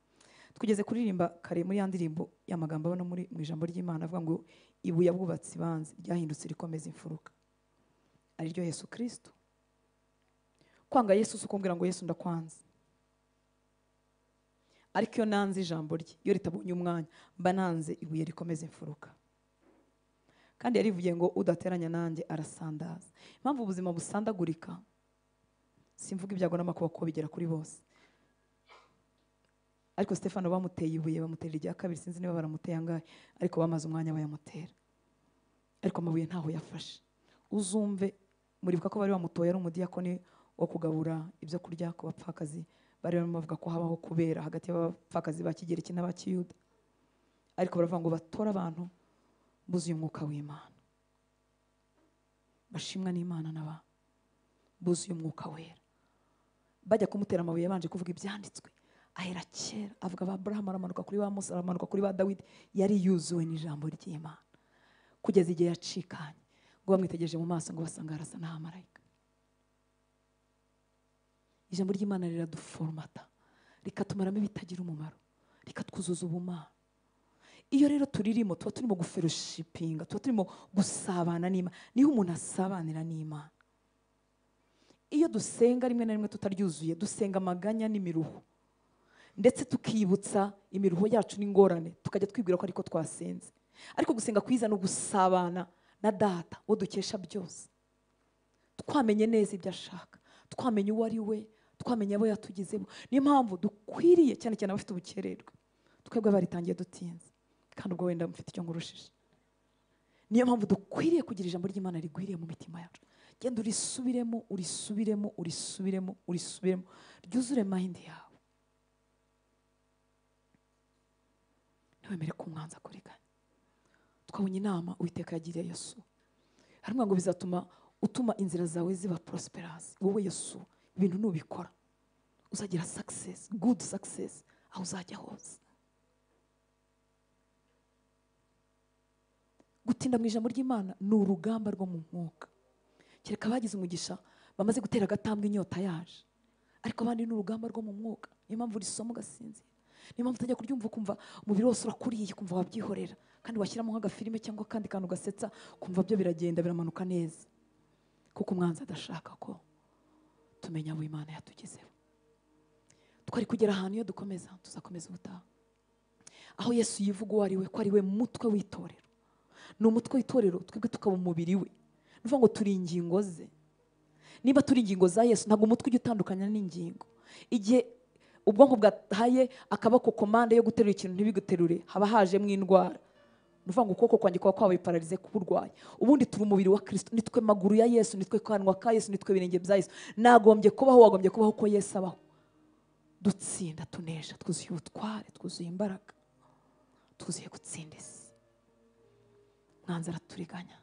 Twigeze kuririmba kare muri ya ndirimbo y'amagambo abana mu ijambo ry'Imana avuga ngo ibuye bwubatsi banze ryahindutse rikomeza imfuruka, ari ryo Yesu Kristo. Kwanga Yesu sukumbwira ngo Yesu ndakwanze, ariko iyo nanze ijambo rye, iyo ritabonye umwanya mba nanze ibuye rikomeza imfuruka. Kandi yarivuye ngo udateranya nanjye arasandaza. Impamvu ubuzima busandagurika, simvuga ibyago n'amakuba ko bigera kuri bose, ariko Stefano bamuteye ibuye, bamutera irya kabiri, sinzi niba baramuteye angahe, ariko bamaze umwanya bayamutera, ariko amabuye ntaho yafashe. Uzumve, muribuka ko bari bamutoye ari umudiyakoni wo kugabura ibyo kurya ku bapfakazi, bari bavuga ko habaho kubera hagati y'abapfakazi ba Kigereki n'abakiyuda, ariko baravuga ngo batora abantu buzuye umwuka w'Imana, bashimwa n'Imana n'aba buzuye umwuka wera. Bajya kumutera amabuye yabanje kuvuga ibyanditswe, ahera kera avuga ba Abraham, aramanuka kuri ba Musa, aramanuka kuri ba Dawidi, yari yuzuwe n'ijambo ry'Imana kugeza igihe yacikanye, ngo bamwitegereje mu maso ngo basanga arasa n'amarayika. Ijambo ry'Imana riraduformata, rikatumaramo ibitagira umumaro, rikatwuzuza ubumana. Iyo rero turirimo, tuba turimo guferushipinga, tuba turimo gusabana n'Imana. Niho umuntu asabanira n'Imana. Iyo dusenga rimwe na rimwe tutaryuzuye, dusenga amaganya n'imiruho, ndetse tukibutsa imiruho yacu n'ingorane, tukajya twibwira ko ariko twasenze. Ariko gusenga kwiza no gusabana na Data wo dukesha byose, twamenye neza ibyo ashaka, twamenye uwo ari we, twamenye abo yatugizeho. Niyo mpamvu dukwiriye cyane cyane abafite ubukererwe, twebwe baritangiye dutinze, kandi ubwo wenda mfite icyo ngurushije. Niyo mpamvu dukwiriye kugira ijambo ry'Imana rigwiriye mu mitima yacu. Genda urisubiremo ryuzure mind yawe. Ntiwemere ko umwanzi akuriganya. Twabonye inama Uwiteka yagiriye Yesu, harimo ngo bizatuma utuma inzira zawe ziba prosperous. Wowe Yesu, ibintu nubikora uzagira success, good success aho uzajya hose. Gutinda mu ijambo ry'Imana ni urugamba rwo mu mwuka. Kereka bagize umugisha bamaze gutera agatambwe inyota yaje, ariko abandi ni urugamba rwo mu mwuka. Niyo mpamvu urisoma ugasinzira, niyo mpamvu utajya kuryumva ukumva umubiri wose urakuriye, kumva wabyihorera, kandi washyiramo nk'agafilime cyangwa akandi kantu ugasetsa kumva byo biragenda biramanuka neza, kuko umwanzi adashaka ko tumenya abo Imana yatugezeho. Twari kugera ahantu iyo dukomeza tuzakomeza ubutaha, aho Yesu yivuga uwo ari we, ko ari we mutwe w'itorero. Ni umutwe w'itorero, twebwe tukaba umubiri we. Nuvuga ngo turi ingingo ze. Niba turi ingingo za Yesu, ntabwo umutwe ujya utandukanya n'ingingo. Igihe ubwonko bwataye akaboko komande yo guterura ikintu ntibiguterure, haba hajemo indwara. Nuvuga ngo ukuboko kwanjye kuba kwabaye paralize kuburwaye. Ubundi turi umubiri wa Kristo, nitwe maguru ya Yesu, nitwe kanwa ka Yesu, nitwe birenge bya Yesu. Nagombye kubaho, wagombye kubaho ko Yesu abaho. Dutsinda, tunesha, twuzuye ubutware, twuzuye imbaraga, twuzuye gutsinda isi. Mwanzi araturiganya,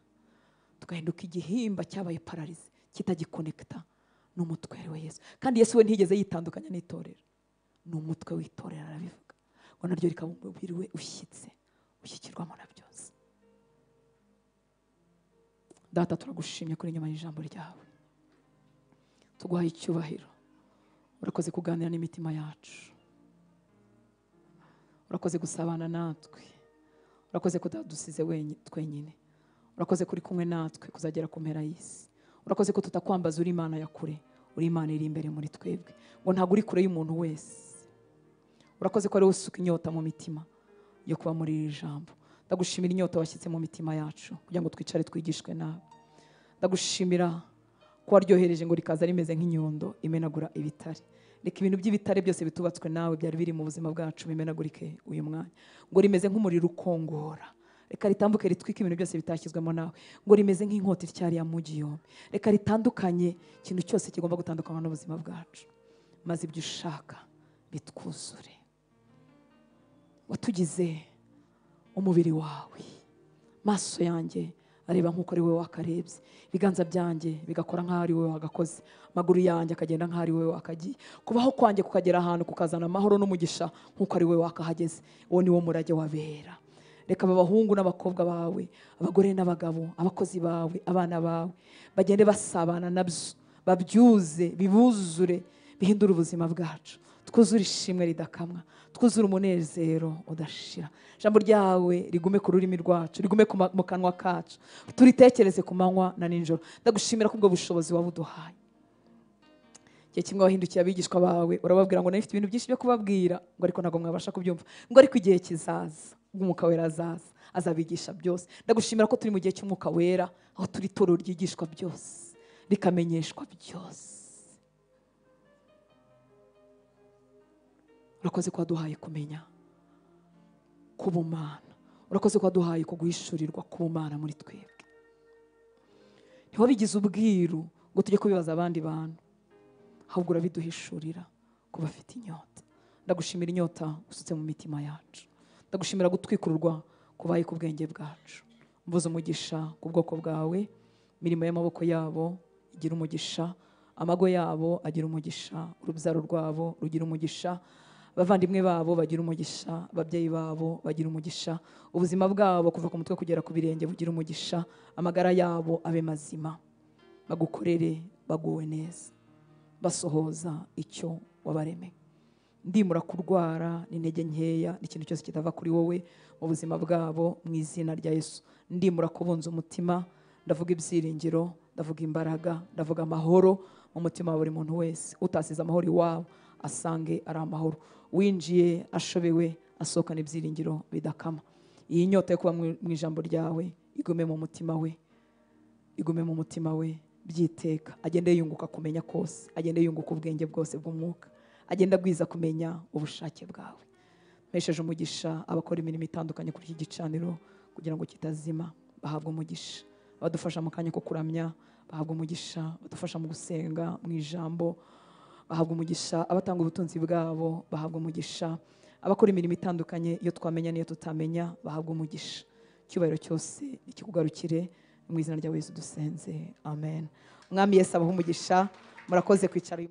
tugahinduka igihimba cyabaye paralize, kitagikonekta n'umutwe wa Yesu. Kandi Yesu we ntigeze yitandukanya n'itorero, ni umutwe w'itorero arabivuga ngo naryo rikaba umubiri we ushyitse, ushyikirwamo na byose. Data, turagushimye kuri nyuma y'ijambo ryawe, tuguhaye icyubahiro. Urakoze kuganira n'imitima yacu, urakoze gusabana natwe, urakoze kudadusize twenyine, urakoze kuri kumwe natwe kuzagera ku mpera y'isi. Urakoze ko tutakwambaza uri Imana ya kure, uri Imana iri imbere muri twebwe, ngo ntabwo uri kure y'umuntu wese. Urakoze ko ari usuka inyota mu mitima yo kuba muri iri jambo. Ndagushimira inyota washyitse mu mitima yacu kugira ngo twicare twigishwe nawe. Ndagushimira ko waryohereje ngo rikaza rimeze nk'inyundo imenagura ibitare. Reka ibintu by'ibitare byose bitubatswe nawe byari biri mu buzima bwacu bimenagurike uyu mwanya, ngo rimeze nk'umuriro ukongora. Reka ritambuke ritwike ibintu byose bitashyizwemo nawe, ngo rimeze nk'inkota ityari ya mugi yombi. Reka ritandukanye ikintu cyose kigomba gutandukana n'ubuzima bwacu, maze ibyo ushaka bitwuzure. Watugize umubiri wawe, maso yanjye areba nk'uko ari wowe wakarebye, ibiganza byanjye bigakora nk'aho ari wowe wagakoze, amaguru yanjye akagenda nk'aho ari wowe wakagiye, kubaho kwanjye kukagera ahantu kukazana amahoro n'umugisha nk'uko ari wowe wakahageze. Uwo ni wo murage wabera. Reka abahungu n'abakobwa bawe, abagore n'abagabo, abakozi bawe, abana bawe bagende basabana nabyo, babyuze, bibuzure, bihindura ubuzima bwacu. Twuzure ishimwe ridakamwa, twuzure umunezero udashira. Ijambo ryawe rigume ku rurimi rwacu, rigume mu kanwa kacu, turitekereze ku manywa na nijoro. Ndagushimira kubwo bushobozi wabuduhaye. Igihe kimwe wahindukiye abigishwa bawe urababwira ngo nafite ibintu byinshi byo kubabwira, ngo ariko ntabwo mwabasha kubyumva, ngo ariko igihe kizaza umwuka wera azaza azabigisha byose. Ndagushimira ko turi mu gihe cy'umwuka wera, aho turi itorero ryigishwa byose, rikamenyeshwa byose. Urakoze ko waduhaye kumenya kuba Imana, urakoze ko waduhaye kuguhishurirwa kuba Imana muri twebwe. Ntiwabigize ubwiru ngo tujye kubibaza abandi bantu, ahubwo urabiduhishurira ko bafite inyota. Ndagushimira inyota usutse mu mitima yacu, ndagushimira gutwikururwa kubaye ku bwenge bwacu. Mvuze umugisha ku bwoko bwawe, imirimo y'amaboko yabo igira umugisha, amago yabo agira umugisha, urubyaro rwabo rugira umugisha, abavandimwe babo bagira umugisha, ababyeyi babo bagira umugisha, ubuzima bwabo kuva ku mutwe kugera ku birenge bugira umugisha, amagara yabo abe mazima, bagukorere baguwe neza, basohoza icyo wabaremeye. Ndimura kurwara n'intege nkeya n'ikintu cyose kitava kuri wowe mu buzima bwabo mu izina rya Yesu. Ndimura kubunza umutima, ndavuga ibyiringiro, ndavuga imbaraga, ndavuga amahoro mu mutima wa buri muntu wese. Utasize amahoro iwabo asange ari amahoro, winjiye ashobewe asohokana ibyiringiro bidakama. Iyi nyota yo kuba mu ijambo ryawe igume mu mutima we, igume mu mutima we byiteka. Agende yunguka kumenya kose, agende yunguka ubwenge bwose bw'umwuka, agenda agwiza kumenya ubushake bwawe. mpesheje umugisha abakora imirimo itandukanye kuri iki gicaniro kugira ngo kitazima, bahabwa umugisha. Abadufasha mu kanya ko kuramya bahabwa umugisha, badufasha mu gusenga mu ijambo bahabwa umugisha, abatanga ubutunzi bwabo bahabwa umugisha, abakora imirimo itandukanye iyo twamenya n'iyo tutamenya bahabwa umugisha. Icyubahiro cyose ikikugarukire mu izina rya Yesu dusenze, amen. Umwami Yesu abaha umugisha. Murakoze kwicara.